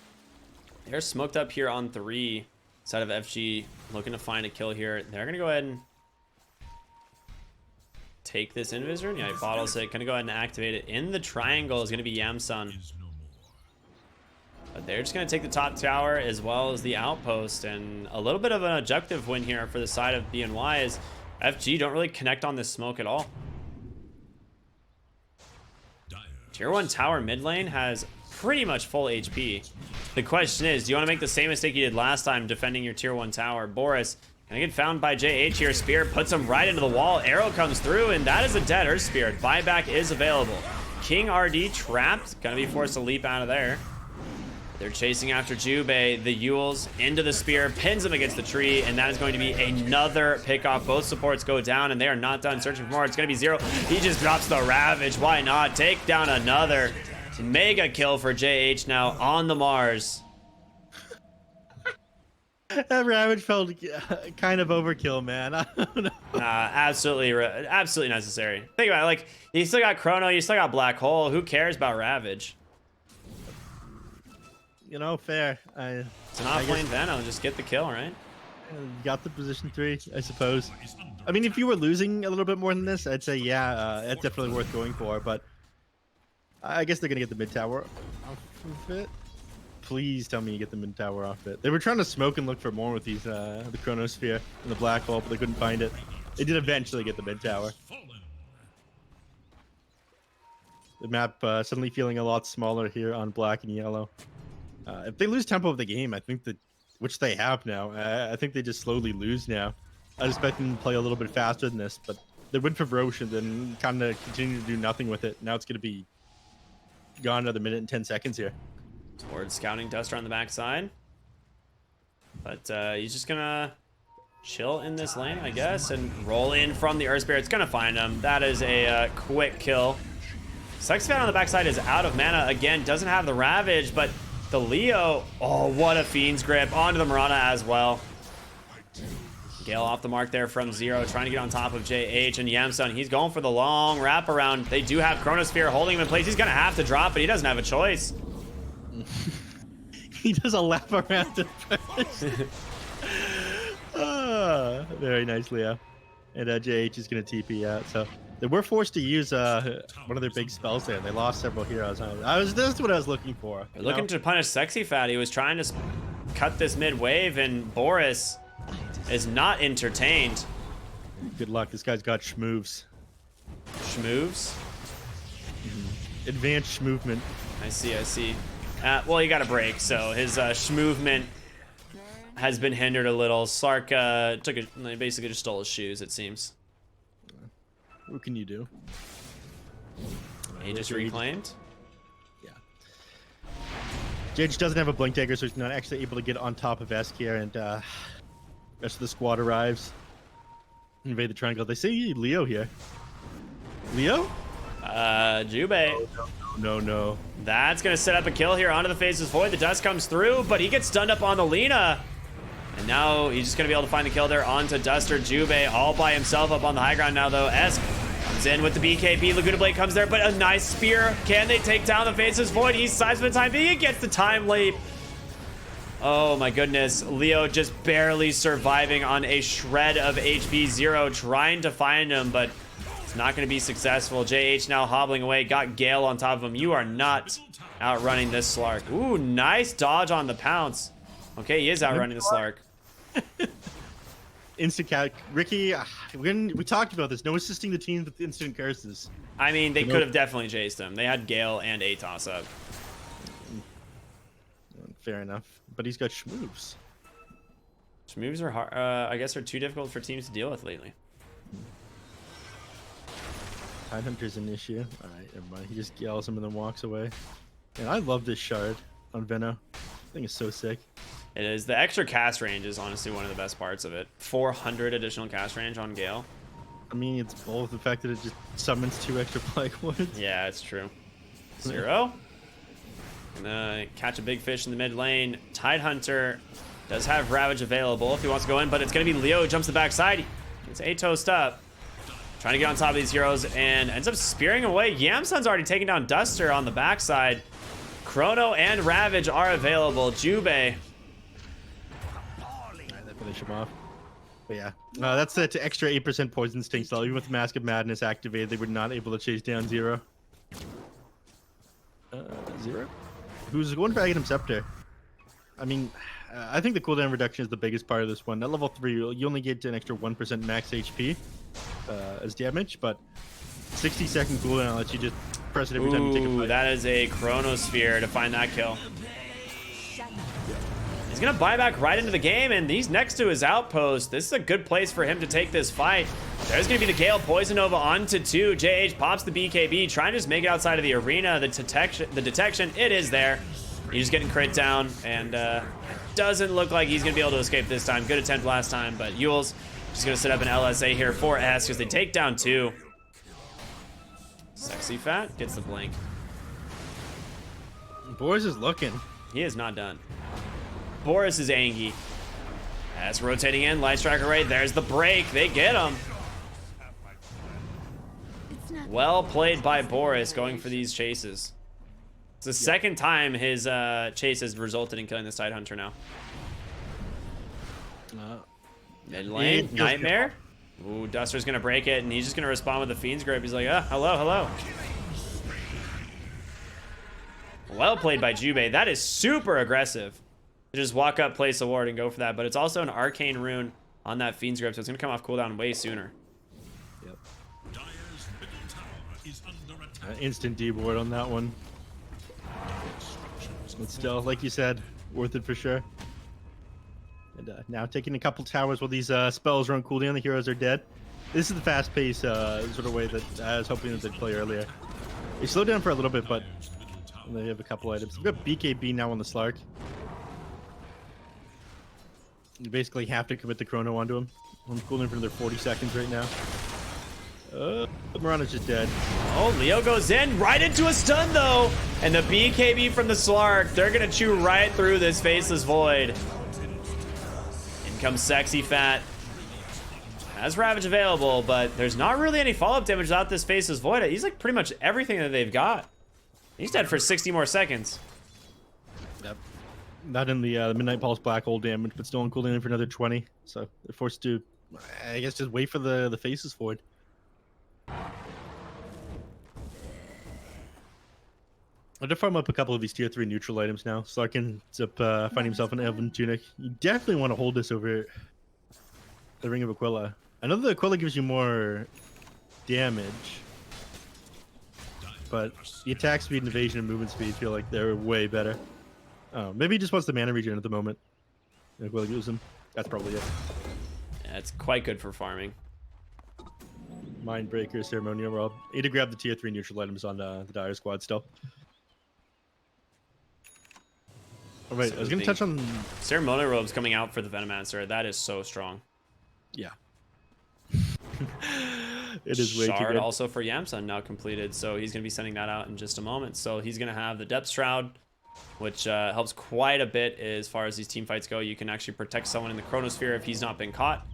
They're smoked up here on 3 side of FG, looking to find a kill here. They're going to go ahead and take this Invisor? Yeah, he bottles it. Gonna go ahead and activate it. In the triangle is gonna be Yamsun. But they're just gonna take the top tower as well as the outpost, and a little bit of an objective win here for the side of BNY is FG don't really connect on this smoke at all. Tier 1 tower mid lane has pretty much full HP. The question is, do you want to make the same mistake you did last time defending your tier 1 tower? Boris gonna get found by JH here. Spear puts him right into the wall. Arrow comes through, and that is a dead Earth Spirit. Buyback is available. King RD trapped. Gonna be forced to leap out of there. They're chasing after Jubei. The Yules into the spear, pins him against the tree, and that is going to be another pick off. Both supports go down, and they are not done searching for more. It's going to be Zero. He just drops the Ravage. Why not? Take down another mega kill for JH now on the Mars. That Ravage felt kind of overkill, man. I don't know. Absolutely necessary. Think about it. Like, you still got Chrono, you still got Black Hole. Who cares about Ravage? You know, fair. It's an off-lane Venom. Just get the kill, right? Got the position 3, I suppose. I mean, if you were losing a little bit more than this, I'd say, yeah, it's definitely worth going for. But I guess they're going to get the mid tower off of it. Please tell me you get the mid tower off it. They were trying to smoke and look for more with these the Chronosphere and the Black Hole, but they couldn't find it. They did eventually get the mid tower. The map suddenly feeling a lot smaller here on black and yellow. If they lose tempo of the game, I think that, which they have now, I think they just slowly lose now. I expect them to play a little bit faster than this, but they went for Roche and then kind of continue to do nothing with it. Now it's going to be gone another minute and 10 seconds here. Towards scouting Duster on the backside. But he's just going to chill in this lane, I guess, and roll in from the Earth Spirit. It's going to find him. That is a quick kill. Sexfan on the backside is out of mana again. Doesn't have the Ravage, but the Leo, oh, what a Fiend's Grip onto the Mirana as well. Gale off the mark there from Zero, trying to get on top of JH, and Yamsun, he's going for the long wraparound. They do have Chronosphere holding him in place. He's going to have to drop, but he doesn't have a choice. He does a lap around at first. Very nice, Leo. And JH is going to TP out, so they were forced to use one of their big spells there. They lost several heroes. That's what I was looking for. They're looking to punish Sexy Fat. He was trying to cut this mid wave, and Boris is not entertained. Good luck. This guy's got schmoves. Schmoves? Advanced movement. I see. Well, he got a break, so his schmovement has been hindered a little. Slark basically just stole his shoes, it seems. What can you do? He just reclaimed? Yeah. Jage doesn't have a Blink Dagger, so he's not actually able to get on top of Esk here, and rest of the squad arrives. Invade the triangle. They see Leo here. Leo? Jubei. No. That's going to set up a kill here onto the Faceless Void. The dust comes through, but he gets stunned up on the Lina. And now he's just going to be able to find the kill there onto Duster. Jubei all by himself up on the high ground now, though. Esk comes in with the BKB. Laguna Blade comes there, but a nice spear. Can they take down the Faceless Void? He's sized for the time being. He gets the time leap. Oh my goodness. Leo just barely surviving on a shred of HP. Zero trying to find him, but it's not going to be successful. JH now hobbling away. Got Gale on top of him. You are not outrunning this Slark. Ooh, nice dodge on the pounce. Okay, he is outrunning the Slark. Instant cat. Ricky, we talked about this. No assisting the teams with instant curses. I mean, they could have definitely chased him. They had Gale and Atos up. Fair enough. But he's got schmoves. Schmoves are hard. I guess are too difficult for teams to deal with lately. Tidehunter's an issue. Alright, never mind. He just yells him and then walks away. And I love this shard on Veno. I think it's so sick. It is. The extra cast range is honestly one of the best parts of it. 400 additional cast range on Gale. I mean, it's both the fact that it just summons 2 extra Plague Woods. Yeah, it's true. Zero. Gonna catch a big fish in the mid lane. Tidehunter does have Ravage available if he wants to go in, but it's going to be Leo who jumps the backside. It's A-toast up. Trying to get on top of these heroes and ends up spearing away. Yamsun's already taken down Duster on the backside. Chrono and Ravage are available. Jubei. Alright, they finish him off. But yeah, that's the extra 8% poison sting spell. Even with Mask of Madness activated, they were not able to chase down Zero. Zero? Who's going for Aghanim Scepter? I mean, I think the cooldown reduction is the biggest part of this one. At level 3, you only get an extra 1% max HP as damage, but 60-second cooldown lets you just press it every time you take a fight. That is a Chronosphere to find that kill. He's gonna buy back right into the game, and he's next to his outpost. This is a good place for him to take this fight. There's gonna be the Gale Poison Nova onto 2. JH pops the BKB, trying to just make it outside of the arena. The detection, it is there. He's just getting crit down, and doesn't look like he's gonna be able to escape this time. Good attempt last time, but Yule's just gonna set up an LSA here for S because they take down 2. Sexy Fat gets the blink. Boris is looking. He is not done. Boris is angry. That's rotating in. Light Striker right. There's the break. They get him. Well played by Boris going for these chases. It's the second time his chase has resulted in killing the Side Hunter now. Mid lane. Nightmare. Ooh, Duster's going to break it, and he's just going to respond with the Fiend's Grip. He's like, hello, hello. Well played by Jubei. That is super aggressive. Just walk up, place a ward, and go for that. But it's also an Arcane Rune on that Fiend's Grip, so it's going to come off cooldown way sooner. Yep. Instant D-board on that one. But still, like you said, worth it for sure. And now taking a couple towers while these spells are on cooldown, the heroes are dead. This is the fast-paced sort of way that I was hoping that they'd play earlier. They slowed down for a little bit, but they have a couple items. We've got BKB now on the Slark. You basically have to commit the chrono onto him. I'm cooling for another 40 seconds right now. Mirana's just dead. Oh, Leo goes in right into a stun though, and the BKB from the Slark, they're gonna chew right through this Faceless Void. In comes Sexy Fat. Has Ravage available, but there's not really any follow-up damage without this Faceless Void. He's like pretty much everything that they've got. He's dead for 60 more seconds. Yep. Not in the Midnight Pulse Black Hole damage, but still on cooldown for another 20. So they're forced to, I guess, just wait for the Faceless Void. I have to farm up a couple of these tier 3 neutral items now. So I can find himself an Elven Tunic. You definitely want to hold this over the Ring of Aquila. I know the Aquila gives you more damage, but the attack speed, and evasion, and movement speed feel like they're way better. Oh, maybe he just wants the mana regen at the moment. Aquila gives him. That's probably it. Yeah, it's quite good for farming. Mindbreaker, Ceremonial Rob. Need to grab the tier 3 neutral items on the Dire Squad still. All right, I was going to touch on... Ceremonial Robe's coming out for the Venomancer. That is so strong. Yeah. It is way too Shard good. also for Yamsun now completed, so he's going to be sending that out in just a moment. So he's going to have the Depth Shroud, which helps quite a bit as far as these team fights go. You can actually protect someone in the Chronosphere if he's not been caught,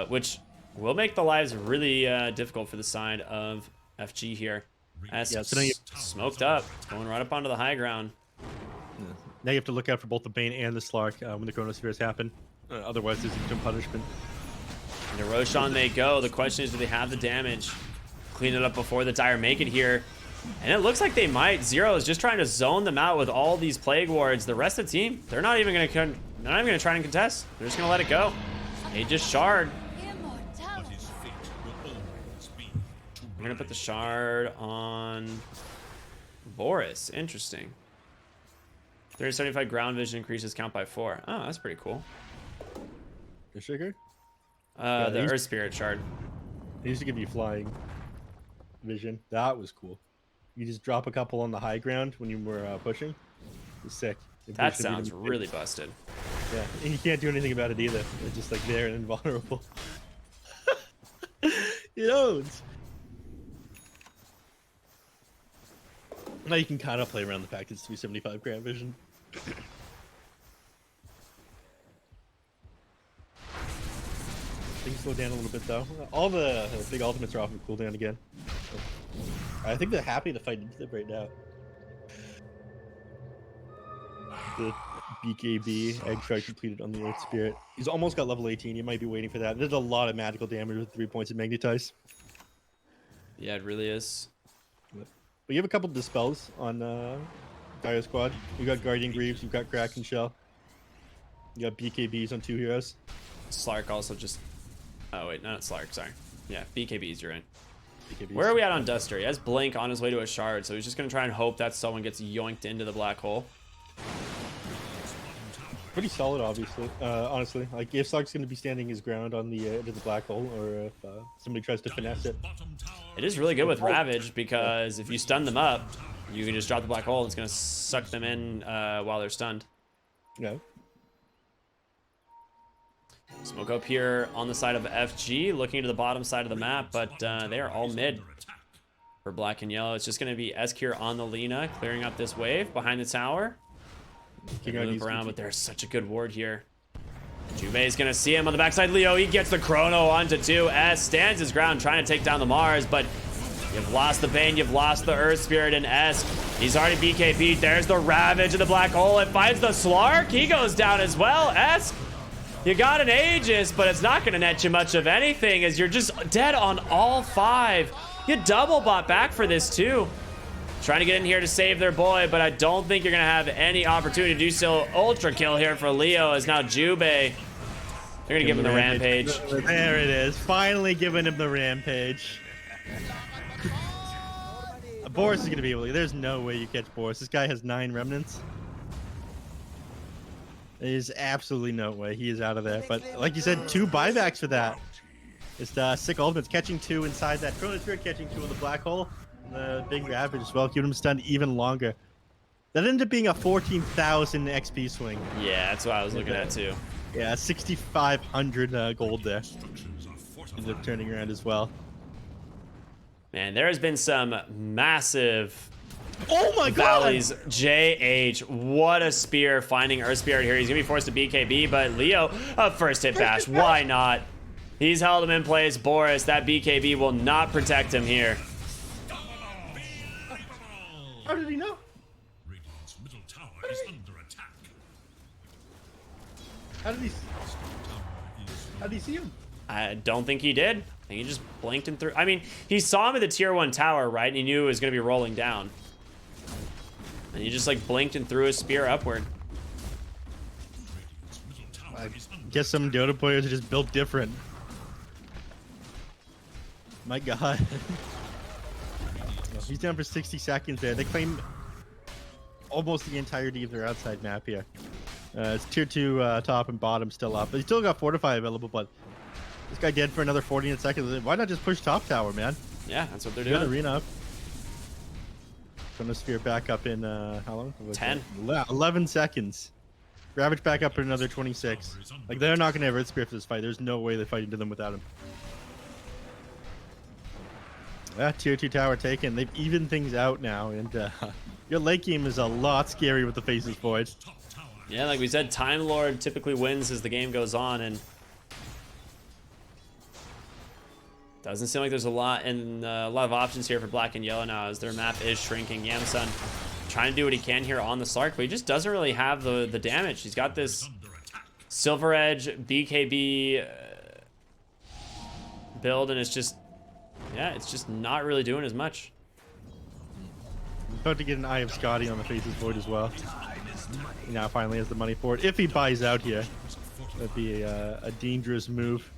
which will make the lives really difficult for the side of FG here. As so now you... smoked up, going right up onto the high ground. Yeah. Now you have to look out for both the Bane and the Slark when the Chronospheres happen. Otherwise, there's some punishment. Into Roshan they go. The question is, do they have the damage? Clean it up before the Dire make it here. And it looks like they might. Zero is just trying to zone them out with all these Plague Wards. The rest of the team, they're not even going to try and contest. They're just going to let it go. They just shard. I'm going to put the shard on Boris. Interesting. 375 ground vision increases count by 4. Oh, that's pretty cool. The sugar? The Earth Spirit shard. It used to give you flying vision. That was cool. You just drop a couple on the high ground when you were pushing. It's sick. That sounds really busted. Yeah, and you can't do anything about it either. It's just like there and invulnerable. You know. Now you can kind of play around the fact it's 375 ground vision. Things slow down a little bit though. All the big ultimates are off of cooldown again. So I think they're happy to fight into them right now. BKB egg shard completed on the Earth Spirit. He's almost got level 18. You might be waiting for that. There's a lot of magical damage with 3 points of magnetize. Yeah, it really is. But you have a couple dispels on Dire Squad. You got Guardian Greaves, you've got Kraken Shell. You got BKBs on 2 heroes. Slark also just... Oh, wait, not Slark, sorry. Yeah, BKBs, you're right. BKBs. Where are we at on Duster? He has Blink on his way to a shard, so he's just going to try and hope that someone gets yoinked into the black hole. Pretty solid, obviously. Honestly, like if Slark's going to be standing his ground on the edge of the black hole, or if somebody tries to finesse it. It is really good with Ravage, because if you stun them up, you can just drop the black hole and it's going to suck them in while they're stunned. Yeah. Smoke up here on the side of FG, looking to the bottom side of the map, but they are all mid for black and yellow. It's just going to be Esk here on the Lina, clearing up this wave behind the tower. Loop around, but there's such a good ward here. Juve is going to see him on the backside. Leo, he gets the chrono onto 2. S stands his ground, trying to take down the Mars, but you've lost the Bane, you've lost the Earth Spirit, and Esk, he's already BKB'd. There's the Ravage of the black hole. It finds the Slark. He goes down as well. Esk, you got an Aegis, but it's not going to net you much of anything as you're just dead on all 5. You double bot back for this too. Trying to get in here to save their boy, but I don't think you're going to have any opportunity to do so. Ultra kill here for Leo as now Jube. They're going to give him the rampage. There it is. Finally giving him the rampage. Boris is going to be able to. There's no way you catch Boris. This guy has 9 remnants. There's absolutely no way he is out of there. But like you said, 2 buybacks for that. It's the sick ultimates, catching 2 inside that Chrono Spirit, catching 2 in the black hole. The big Ravage as well, keeping him stunned even longer. That ended up being a 14,000 XP swing. Yeah, that's what I was looking at too. Yeah, 6,500 gold there. Ended up turning around as well. Man, there has been some massive oh my valleys. JH, what a spear finding Earth Spirit here. He's gonna be forced to BKB, but Leo, a first hit bash. Why not? He's held him in place. Boris, that BKB will not protect him here. How did he know? Radiant's middle tower is under attack. How did he see him? I don't think he did. I think he just blinked him through. I mean, he saw him at the tier 1 tower, right? And he knew it was going to be rolling down. And he just like blinked and threw his spear upward. I guess some Dota players are just built different. My God. He's down for 60 seconds there. They claim almost the entirety of their outside map here. It's tier 2 top and bottom still up. But he's still got Fortify available, but this guy dead for another 14 seconds. Why not just push top tower, man? Yeah, that's what they're Got doing. arena up. Chronosphere back up in how long? 10. 11 seconds. Ravage back up in another 26. Like, they're not going to have Earth Spirit for this fight. There's no way they fight into them without him. Tier 2 tower taken. They've evened things out now, and your late game is a lot scary with the Faceless Void. Yeah, like we said, Time Lord typically wins as the game goes on, and doesn't seem like there's a lot of options here for black and yellow now as their map is shrinking. Yamsun trying to do what he can here on the Slark, but he just doesn't really have the damage. He's got this Silver Edge BKB build, and it's just, yeah, it's just not really doing as much. About to get an Eye of Scotty on the Faceless Void as well. He now finally has the money for it. If he buys out here, that'd be a dangerous move.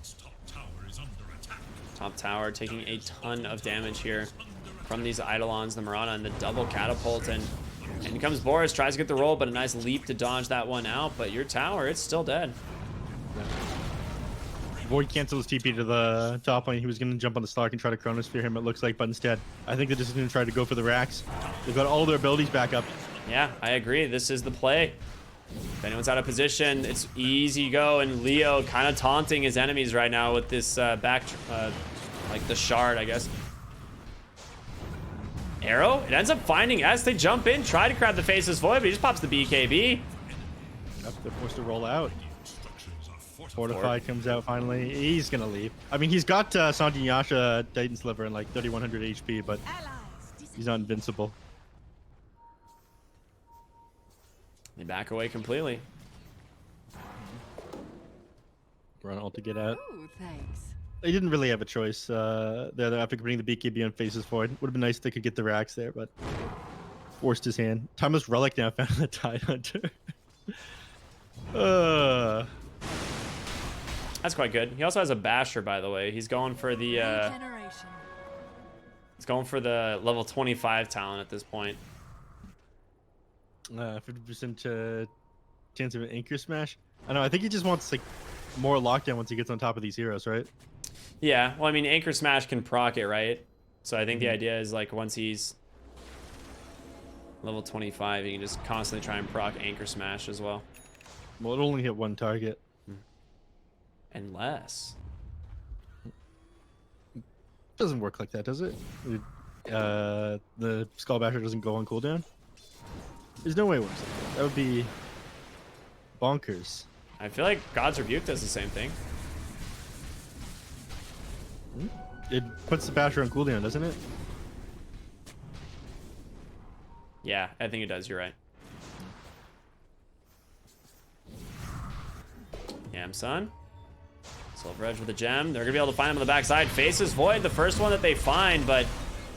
Top tower taking a ton of damage here from these Eidolons, the Mirana, and the double catapult. And in comes Boris, tries to get the roll, but a nice leap to dodge that one out. But your tower, it's still dead. Void cancels TP to the top lane. He was going to jump on the Slark and try to Chronosphere him, it looks like, but instead, I think they're just going to try to go for the racks. They've got all their abilities back up. Yeah, I agree. This is the play. If anyone's out of position, it's easy go. And Leo kind of taunting his enemies right now with this like the shard, I guess. Arrow, it ends up finding S. They jump in, try to grab the Faceless Void, but he just pops the BKB. Yep, they're forced to roll out. Fortify comes out finally. He's gonna leave. I mean, he's got Santi Yasha Titan Sliver and like 3100 HP, but he's not invincible. They back away completely. Run all to get out. Ooh, thanks. They didn't really have a choice there after bringing the BKB on faces forward. Would have been nice if they could get the racks there, but forced his hand. Timeless Relic now found the Tide Hunter. That's quite good. He also has a Basher, by the way. He's going for the Regeneration. he's going for the level 25 talent at this point. 50% chance of an Anchor Smash. I know. I think he just wants like more lockdown once he gets on top of these heroes, right? Yeah. Well, I mean, Anchor Smash can proc it, right? So I think the idea is like once he's level 25, he can just constantly try and proc Anchor Smash as well. Well, it only hit one target. Unless. Doesn't work like that, does it? The Skull Basher doesn't go on cooldown? There's no way it works like that. That would be bonkers. I feel like God's Rebuke does the same thing. It puts the Basher on cooldown, doesn't it? Yeah, I think it does. You're right. Yamsun. Silver Edge with a gem. They're going to be able to find him on the backside. Faces Void, the first one that they find, but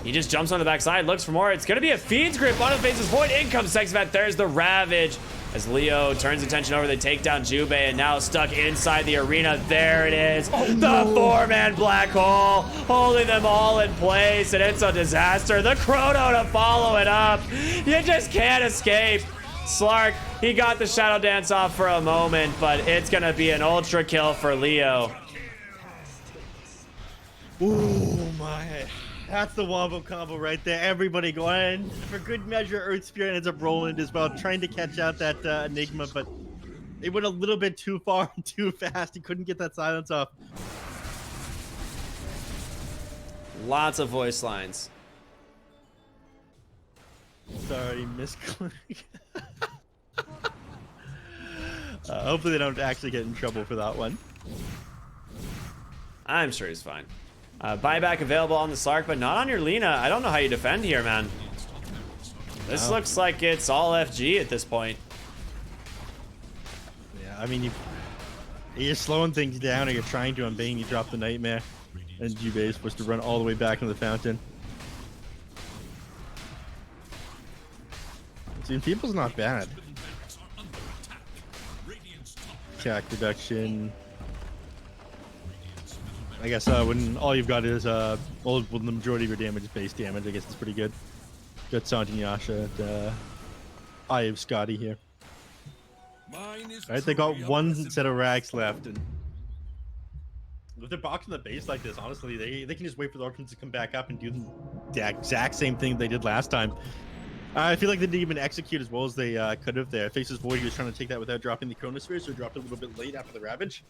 he just jumps on the backside, looks for more. It's going to be a Feeds Grip on the Faces Void. In comes Sexy Fat. There's the Ravage. As Leo turns attention over, they take down Jubei, and now stuck inside the arena. There it is. The four-man black hole, holding them all in place, and it's a disaster. The Chrono to follow it up. You just can't escape. Slark, he got the Shadow Dance off for a moment, but it's going to be an ultra kill for Leo. Oh my. That's the wombo combo right there. Everybody going. For good measure, Earth Spirit ends up rolling as well, trying to catch out that Enigma, but it went a little bit too far and too fast. He couldn't get that silence off. Lots of voice lines. Sorry, misclick. Hopefully they don't actually get in trouble for that one. I'm sure he's fine. Buyback available on the Slark, but not on your Lina. I don't know how you defend here, man. This looks like it's all FG at this point. Yeah, I mean, you're slowing things down, or you're trying to. On Bane, you drop the Nightmare, and Jubei is supposed to run all the way back into the fountain. See, people's not bad. Attack reduction. I guess when all you've got is well, the majority of your damage is base damage, I guess it's pretty good. Got Sant and Yasha and Eye of Scotty here. Alright, they got one set of racks left, and if they're boxing the base like this, honestly, they can just wait for the Orphans to come back up and do the exact same thing they did last time. I feel like they didn't even execute as well as they could have there. Faces Void, he was trying to take that without dropping the Chronosphere, so he dropped it a little bit late after the Ravage.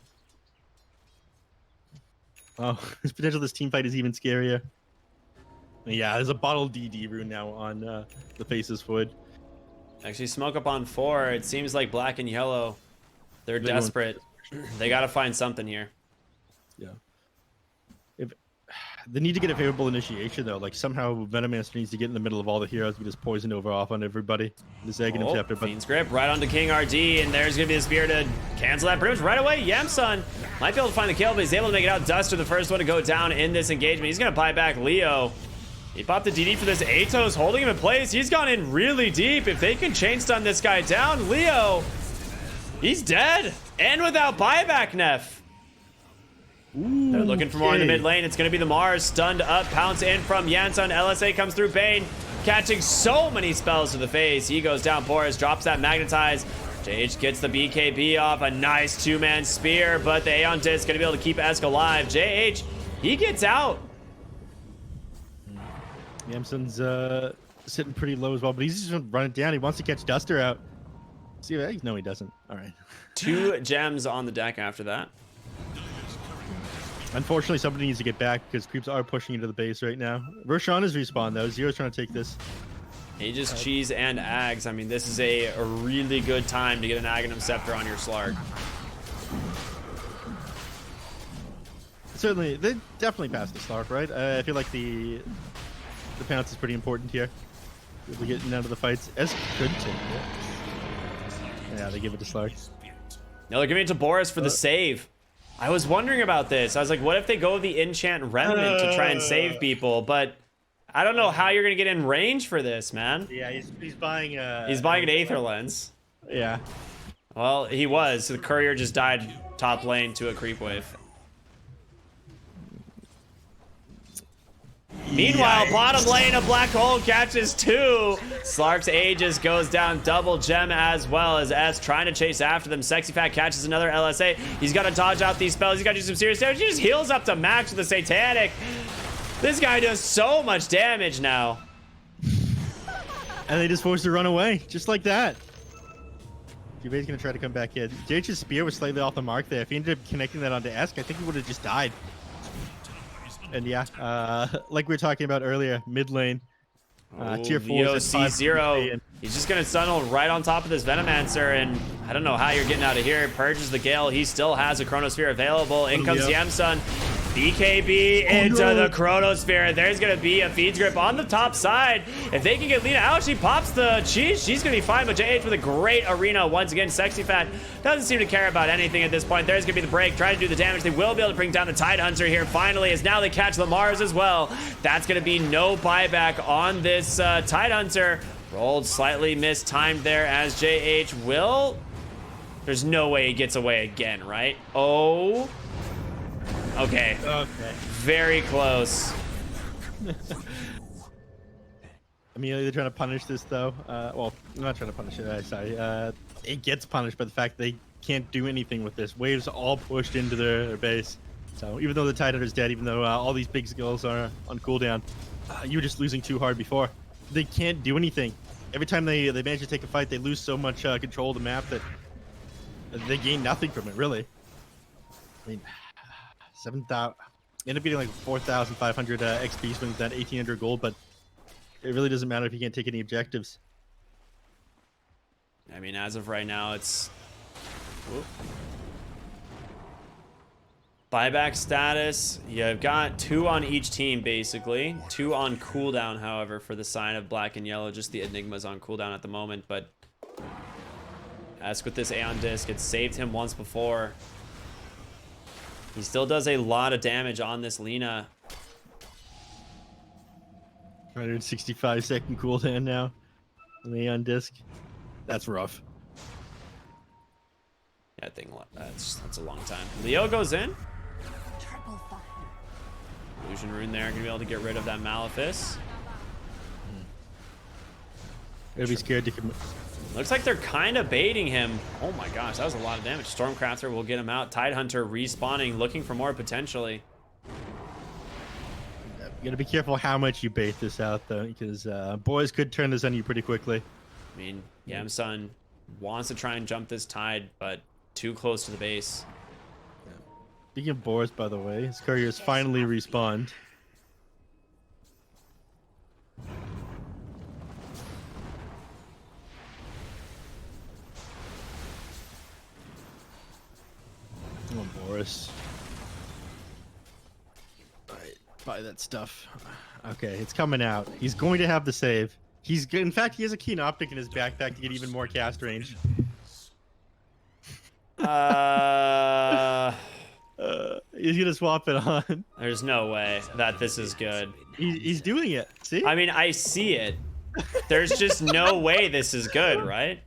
Oh, this potential this team fight is even scarier. Yeah, there's a bottle DD rune now on the Faces Void. Actually, smoke up on 4. It seems like black and yellow. They're desperate. They got to find something here. Yeah. If they need to get a favorable initiation though, like somehow Venomancer needs to get in the middle of all the heroes, get his poison over off on everybody. This egg and Scepter, but Fiend's Grip right onto King RD, and there's gonna be the spear to cancel that pretty much right away. Yamsun might be able to find the kill, but he's able to make it out. Duster, the first one to go down in this engagement. He's gonna buy back Leo. He popped the DD for this. Atos holding him in place. He's gone in really deep. If they can chain stun this guy down, Leo, he's dead. And without buyback, neph. They're looking for more in the mid lane. It's going to be the Mars. Stunned up. Pounce in from Yamsun. LSA comes through. Bane catching so many spells to the face. He goes down. Boris drops that Magnetize. JH gets the BKB off. A nice two-man spear, but the Aeon Disc going to be able to keep Esk alive. JH, he gets out. Yamsun's sitting pretty low as well, but he's just gonna run it down. He wants to catch Duster out. See, no, he doesn't. All right. 2 gems on the deck after that. Unfortunately, somebody needs to get back because creeps are pushing into the base right now. Roshan is respawned though. Zero's trying to take this. Aegis, Cheese, and Ags. I mean, this is a really good time to get an Aghanim Scepter on your Slark. Certainly, they definitely passed the Slark, right? I feel like the pounce is pretty important here. We're getting out of the fights. Es could take it. Yeah, they give it to Slark. No, they're giving it to Boris for the save. I was wondering about this. I was like, what if they go with the enchant remnant to try and save people? But I don't know how you're gonna get in range for this, man. Yeah, he's buying He's buying an Aether Lens. Yeah. Well, he was. So the courier just died top lane to a creep wave. Meanwhile, bottom lane, a black hole catches 2. Slark's Aegis goes down, double gem as well as S trying to chase after them. Sexy Fat catches another LSA. He's got to dodge out these spells. He's got to do some serious damage. He just heals up to max with the Satanic. This guy does so much damage now. And they just forced to run away, just like that. Juve's gonna try to come back in. JH's spear was slightly off the mark there. If he ended up connecting that onto Esk, I think he would have just died. And yeah, like we were talking about earlier, mid lane. Tier 4 C0. He's just gonna tunnel right on top of this Venomancer, and I don't know how you're getting out of here. Purges the Gale. He still has a Chronosphere available. In comes Yemsun. BKB into the Chronosphere. There's gonna be a feeds grip on the top side. If they can get Lina out, she pops the cheese. She's gonna be fine, but JH with a great arena once again. Sexy Fat doesn't seem to care about anything at this point. There's gonna be the break, try to do the damage. They will be able to bring down the Tidehunter here finally, as now they catch the Mars as well. That's gonna be no buyback on this Tidehunter. Rolled slightly mistimed there as JH will. There's no way he gets away again, right? Oh. Okay. Very close. Immediately trying to punish this though. Well, I'm not trying to punish it. Sorry. It gets punished by the fact they can't do anything with this. Waves all pushed into their base. So even though the Tidehunter is dead, even though all these big skills are on cooldown, you were just losing too hard before. They can't do anything. Every time they manage to take a fight, they lose so much control of the map that they gain nothing from it, really. I mean, 7,000, end up getting like 4,500 XP spends that 1,800 gold, but it really doesn't matter if you can't take any objectives. I mean, as of right now, it's whoop. Buyback status. You've got 2 on each team, basically. 2 on cooldown, however, for the sign of black and yellow. Just the Enigma's on cooldown at the moment, but as with this Aeon Disc, it saved him once before. He still does a lot of damage on this Lina. 165-second cooldown now on the Aeon Disc. That's rough. Yeah, I think that's a long time. Leo goes in. Illusion Rune there, gonna be able to get rid of that Malefice. Gotta be scared to come. Looks like they're kind of baiting him. Oh my gosh, that was a lot of damage. Stormcrafter will get him out. Tidehunter respawning, looking for more potentially. You gotta be careful how much you bait this out though, because boys could turn this on you pretty quickly. I mean, Yamsun wants to try and jump this Tide, but too close to the base. Speaking of Boris, by the way, his couriers finally respawned. Come on, Boris. Buy that stuff. Okay, it's coming out. He's going to have the save. In fact, he has a keen optic in his backpack to get even more cast range. He's gonna swap it on. There's no way that this is good. He's doing it. See? I mean, I see it. There's just no way this is good, right?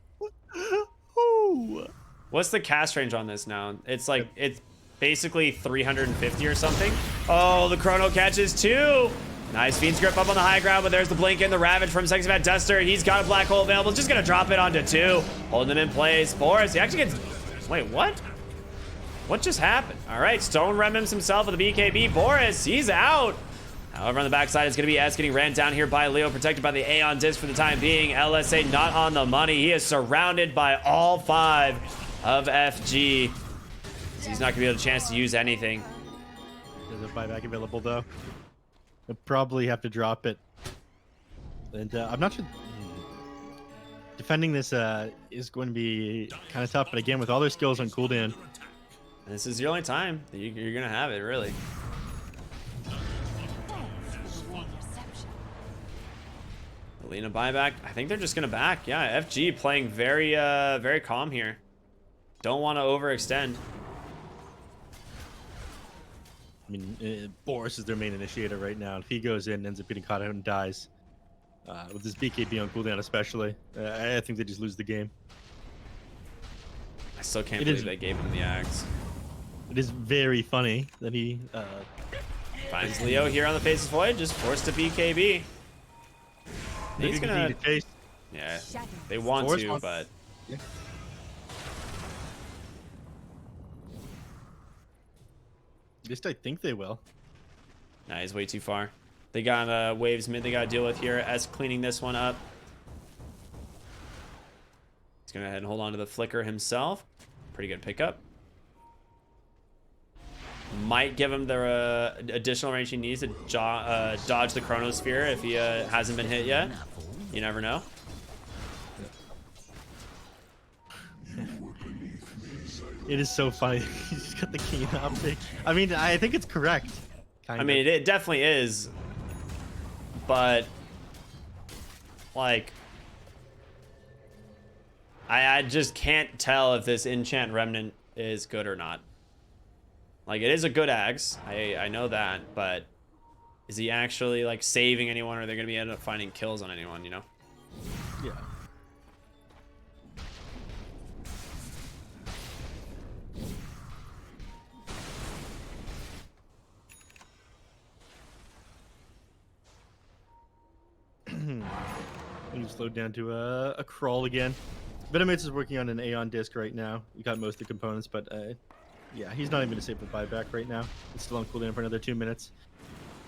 Ooh. What's the cast range on this now? It's like, it's basically 350 or something. Oh, the Chrono catches 2. Nice Fiend's Grip up on the high ground, but there's the Blink and the Ravage from Sexy Fat Duster. He's got a Black Hole available. Just gonna drop it onto 2. Holding him in place. Boris, he actually gets... Wait, what? What just happened? All right, Stone Remims himself with the BKB. Boris, he's out. However, on the backside, it's going to be S getting ran down here by Leo, protected by the Aeon Disc for the time being. LSA not on the money. He is surrounded by all 5 of FG. He's not going to be able to chance to use anything. There's a buyback available, though. He'll probably have to drop it. And I'm not sure... Defending this is going to be kind of tough, but again, with all their skills on cooldown... This is the only time that you're going to have it, really. Lean a buyback. I think they're just gonna back. Yeah, FG playing very very calm here. Don't want to overextend. I mean, Boris is their main initiator right now. If he goes in, ends up getting caught out and dies, with this BKB on cooldown especially, I think they just lose the game. I still can't believe they gave him the axe. It is very funny that he finds Leo here on the Faceless Void, just forced to BKB. He's gonna chase. Yeah, they want to, but yeah. At least I think they will. Nah, he's way too far. They got waves mid they gotta deal with here. S cleaning this one up. He's gonna go ahead and hold on to the flicker himself. Pretty good pickup. Might give him the additional range he needs to dodge the Chronosphere if he hasn't been hit yet. You never know. It is so funny. He just got the keen optic. I mean, I think it's correct. I mean, it definitely is. But, like, I just can't tell if this Enchant Remnant is good or not. Like, it is a good axe. I know that, but is he actually, like, saving anyone, or are they going to be end up finding kills on anyone, you know? Yeah. You slowed down to a crawl again. Venomates is working on an Aeon disc right now. You got most of the components, but yeah, he's not even going to save the buyback right now. It's still on cooldown for another 2 minutes.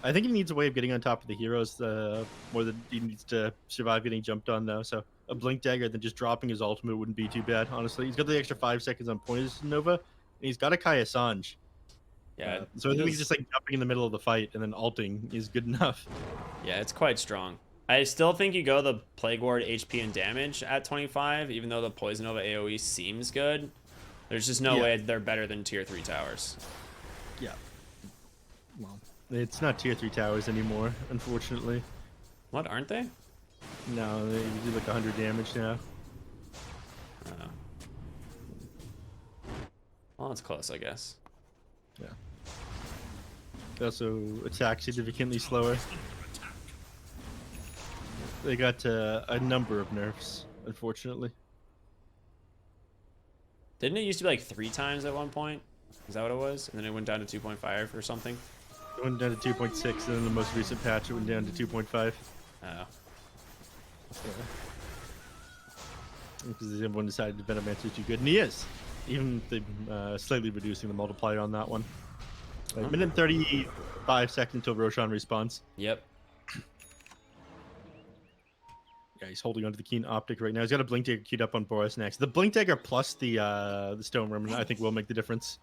I think he needs a way of getting on top of the heroes more than he needs to survive getting jumped on, though. So a Blink Dagger, then just dropping his ultimate wouldn't be too bad, honestly. He's got the extra 5 seconds on Poison Nova, and he's got a Kaya Sanj. Yeah. So I think he's just like jumping in the middle of the fight and then ulting is good enough. Yeah, it's quite strong. I still think you go the Plague Ward HP and damage at 25, even though the Poison Nova AoE seems good. There's just no way they're better than tier 3 towers. Yeah. Well, it's not tier 3 towers anymore, unfortunately. What, aren't they? No, they do like 100 damage now. Well, it's close, I guess. Yeah. They also attack significantly slower. They got a number of nerfs, unfortunately. Didn't it used to be like 3 times at one point? Is that what it was? And then it went down to 2.5 or something? It went down to 2.6, and then the most recent patch it went down to 2.5. Oh. Because everyone decided Venomancer is too good, and he is. Even slightly reducing the multiplier on that one. Like, minute 35 seconds until Roshan respawns. Yep. Yeah, he's holding onto the Keen Optic right now. He's got a Blink Dagger queued up on Boris next. The Blink Dagger plus the Stone Remnant, I think, will make the difference.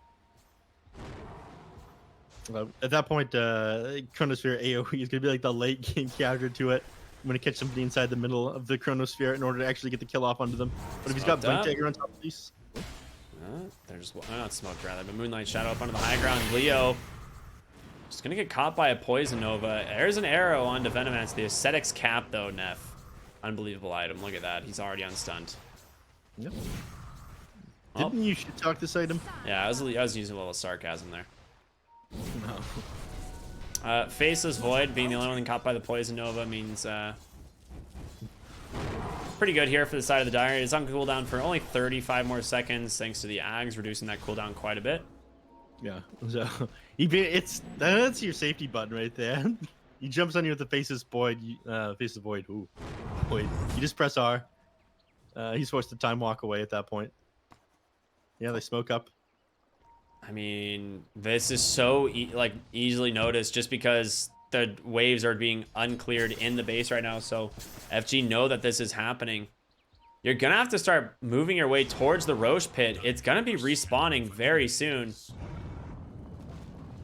At that point, Chronosphere AoE is going to be like the late game counter to it. I'm going to catch somebody inside the middle of the Chronosphere in order to actually get the kill off onto them. But if he's got Blink Dagger on top of these... There's not smoked rather, but Moonlight Shadow up onto the high ground. Leo just gonna get caught by a Poison Nova. There's an arrow onto Venomancer. The Ascetic's Cap though, neph. Unbelievable item. Look at that. He's already unstunned. Yep. Didn't you shit talk this item? Yeah, I was using a little sarcasm there. No. Faceless Void being the only one caught by the Poison Nova means pretty good here for the side of the Dire. It's on cooldown for only 35 more seconds thanks to the Ags, reducing that cooldown quite a bit. Yeah, so that's your safety button right there. He jumps on you with the Faceless Void. Faceless Void. Ooh, Void. You just press R. He's forced to time walk away at that point. Yeah, they smoke up. I mean, this is so easily noticed just because the waves are being uncleared in the base right now. So FG know that this is happening. You're gonna have to start moving your way towards the Roche pit. It's gonna be respawning very soon.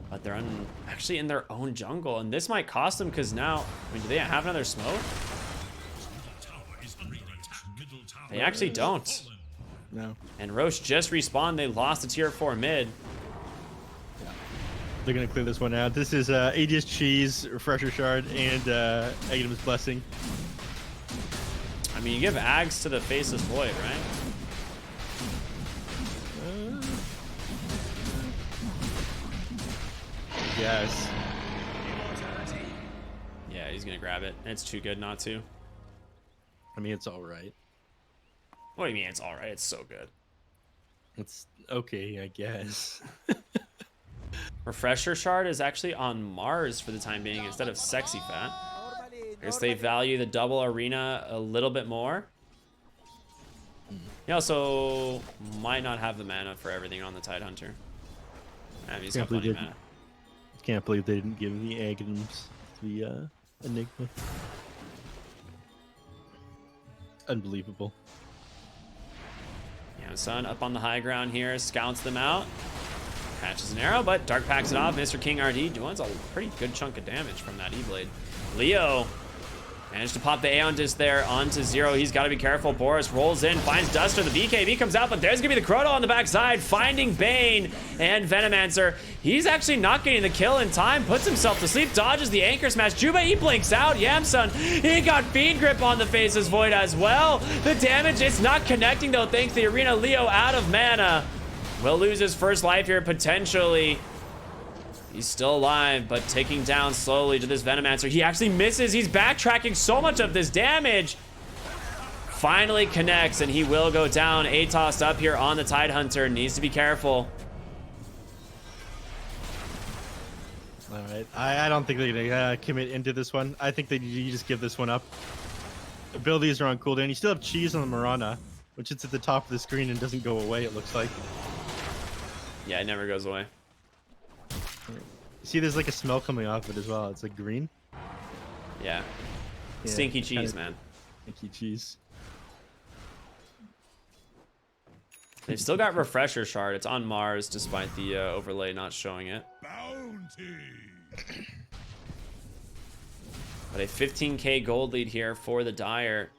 But they're actually in their own jungle, and this might cost them because now, I mean, do they have another smoke? They actually don't. No. And Roche just respawned. They lost the tier 4 mid. They're going to clear this one out. This is ADS Cheese, Refresher Shard, and Aghatim's Blessing. I mean, you give Ags to the Faceless Void, right? Yes. Yeah, he's gonna grab it. It's too good not to. I mean, it's all right. What do you mean it's all right? It's so good. It's okay, I guess. Refresher Shard is actually on Mars for the time being instead of Sexy Fat. I guess they value the double arena a little bit more. He also might not have the mana for everything on the Tidehunter. He's got plenty of mana. Can't believe they didn't give the Aghanim's the Enigma. Unbelievable. Yeah, Sun up on the high ground here, scouts them out. Catches an arrow, but Dark packs it off. Mr. King RD doing a pretty good chunk of damage from that E-Blade. Leo managed to pop the Aeon Disc there onto 0. He's got to be careful. Boris rolls in, finds Duster. The BKB comes out, but there's going to be the Chrono on the backside, finding Bane and Venomancer. He's actually not getting the kill in time, puts himself to sleep, dodges the Anchor Smash. Juba, he blinks out. Yamsun, he got Fiend Grip on the Faceless Void as well. The damage, it's not connecting though, thanks to the Arena. Leo out of mana. Will lose his first life here, potentially. He's still alive, but ticking down slowly to this Venomancer. He actually misses. He's backtracking so much of this damage. Finally connects, and he will go down. Atos up here on the Tidehunter. Needs to be careful. All right. I don't think they're going to commit into this one. I think you just give this one up. Abilities are on cooldown. You still have Cheese on the Mirana, which is at the top of the screen and doesn't go away, it looks like. Yeah, it never goes away. See, there's like a smell coming off it as well. It's like green. Yeah. Yeah, Stinky cheese, man. Stinky cheese. They've still got Refresher Shard. It's on Mars, despite the overlay not showing it. Bounty. But a 15k gold lead here for the Dire.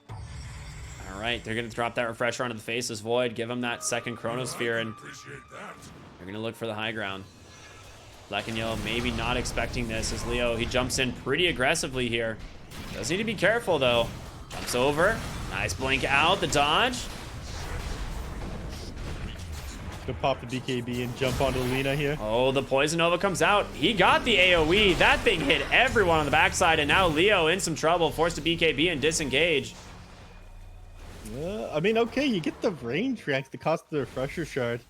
All right, they're going to drop that Refresher onto the Faceless Void, give him that second Chronosphere, and they're going to look for the high ground. Black and Yellow maybe not expecting this as Leo, he jumps in pretty aggressively here. Does need to be careful though. Jumps over. Nice blink out, the dodge. Go pop the BKB and jump onto Lena here. Oh, the Poison Nova comes out. He got the AoE. That thing hit everyone on the backside, and now Leo in some trouble, forced to BKB and disengage. I mean, okay, you get the range react, the cost of the Refresher Shard.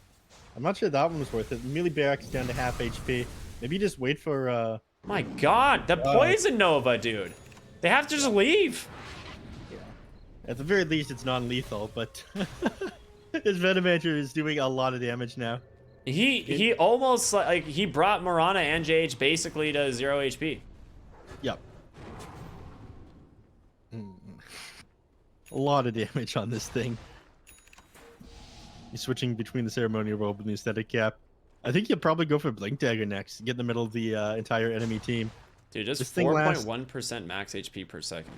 I'm not sure that one was worth it. Melee Barracks down to half HP. Maybe just wait for My god, the Poison Nova, dude. They have to just leave. Yeah. At the very least, it's non-lethal, but his Venomancer is doing a lot of damage now. He almost, like, he brought Mirana and JH basically to 0 HP. Yep. A lot of damage on this thing. He's switching between the Ceremonial Robe and the Aesthetic Cap. I think he'll probably go for Blink Dagger next. Get in the middle of the entire enemy team. Dude, just 4.1% max HP per second.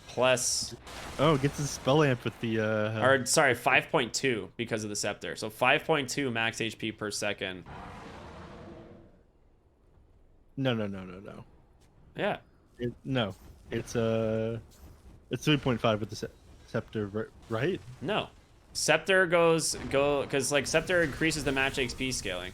Plus... Oh, gets his Spell Amp with the... Or, sorry, 5.2 because of the Scepter. So 5.2 max HP per second. No. Yeah. No. It's 3.5 with the Scepter, right? No. Scepter because like Scepter increases the match XP scaling.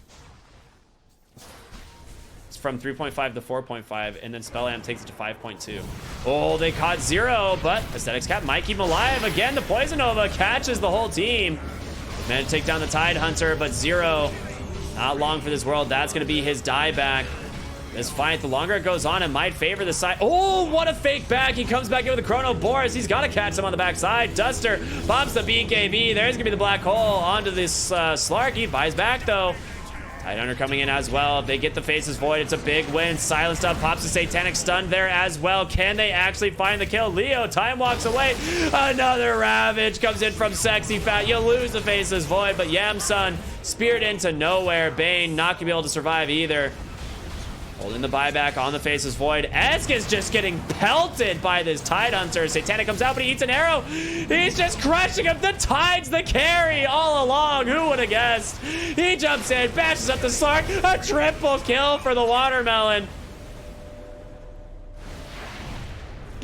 It's from 3.5 to 4.5, and then Spell Amp takes it to 5.2. Oh, they caught 0, but Aesthetics Cap might keep him alive. Again, the Poison Nova catches the whole team. Managed to take down the Tidehunter, but 0. Not long for this world. That's going to be his dieback. This fight, the longer it goes on, it might favor the side. Oh, what a fake back. He comes back in with the Chrono Boris. He's got to catch him on the backside. Duster pops the BKB. There's going to be the black hole onto this Slark. He buys back, though. Tidehunter coming in as well. They get the Faceless Void. It's a big win. Silenced up. Pops the Satanic Stun there as well. Can they actually find the kill? Leo, time walks away. Another Ravage comes in from Sexy Fat. You lose the Faceless Void, but Yamsun speared into nowhere. Bane not going to be able to survive either. Holding the buyback on the Faceless Void. Esk is just getting pelted by this Tidehunter. Satanic comes out, but he eats an arrow. He's just crushing him. The Tide's the carry all along. Who would have guessed? He jumps in, bashes up the Slark. A triple kill for the Watermelon.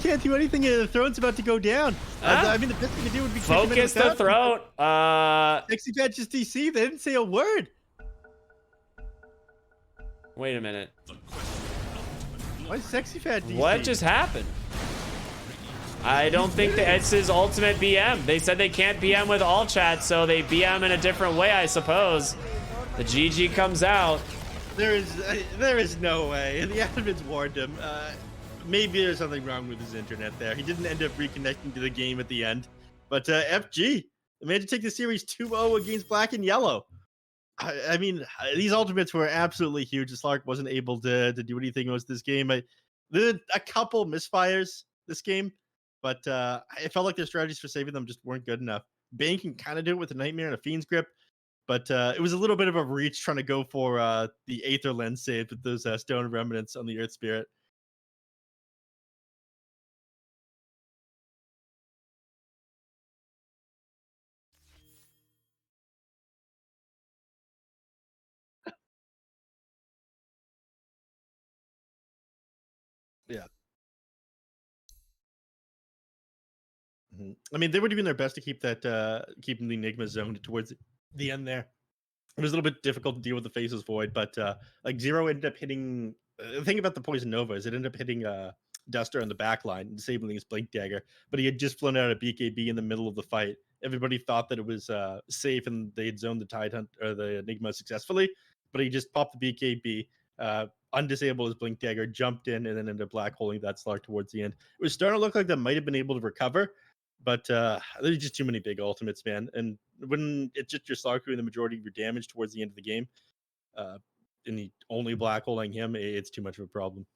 can't do anything. The throne's about to go down. I mean, the best thing to do would be focus the throat. Sexy Fat just DC. They didn't say a word. Wait a minute. Why is Sexy Fat DC? What just happened? I don't think that it's his ultimate BM. They said they can't BM with all chat, so they BM in a different way, I suppose. The GG comes out. There is no way. The admins warned him. Maybe there's something wrong with his internet there. He didn't end up reconnecting to the game at the end. But FG managed to take the series 2-0 against Black and Yellow. I mean, these ultimates were absolutely huge. Slark wasn't able to do anything with this game. There were a couple misfires this game, but it felt like their strategies for saving them just weren't good enough. Bane can kind of do it with a Nightmare and a Fiend's Grip, but it was a little bit of a reach trying to go for the Aether Lens save with those Stone Remnants on the Earth Spirit. Yeah. I mean, they were doing their best to keep that keeping the Enigma zone towards the end there. It was a little bit difficult to deal with the Faceless Void, but like Zero ended up hitting. The thing about the Poison Nova is it ended up hitting Duster in the back line and disabling his Blink Dagger, but he had just flown out a BKB in the middle of the fight. Everybody thought that it was safe and they had zoned the Tide Hunt or the Enigma successfully, but he just popped the BKB, undisabled his Blink Dagger, jumped in, and then ended up black holing that Slark towards the end. It was starting to look like they might have been able to recover, but there's just too many big ultimates, man. And when it's just your Slark doing the majority of your damage towards the end of the game, and the only black holing him, it's too much of a problem.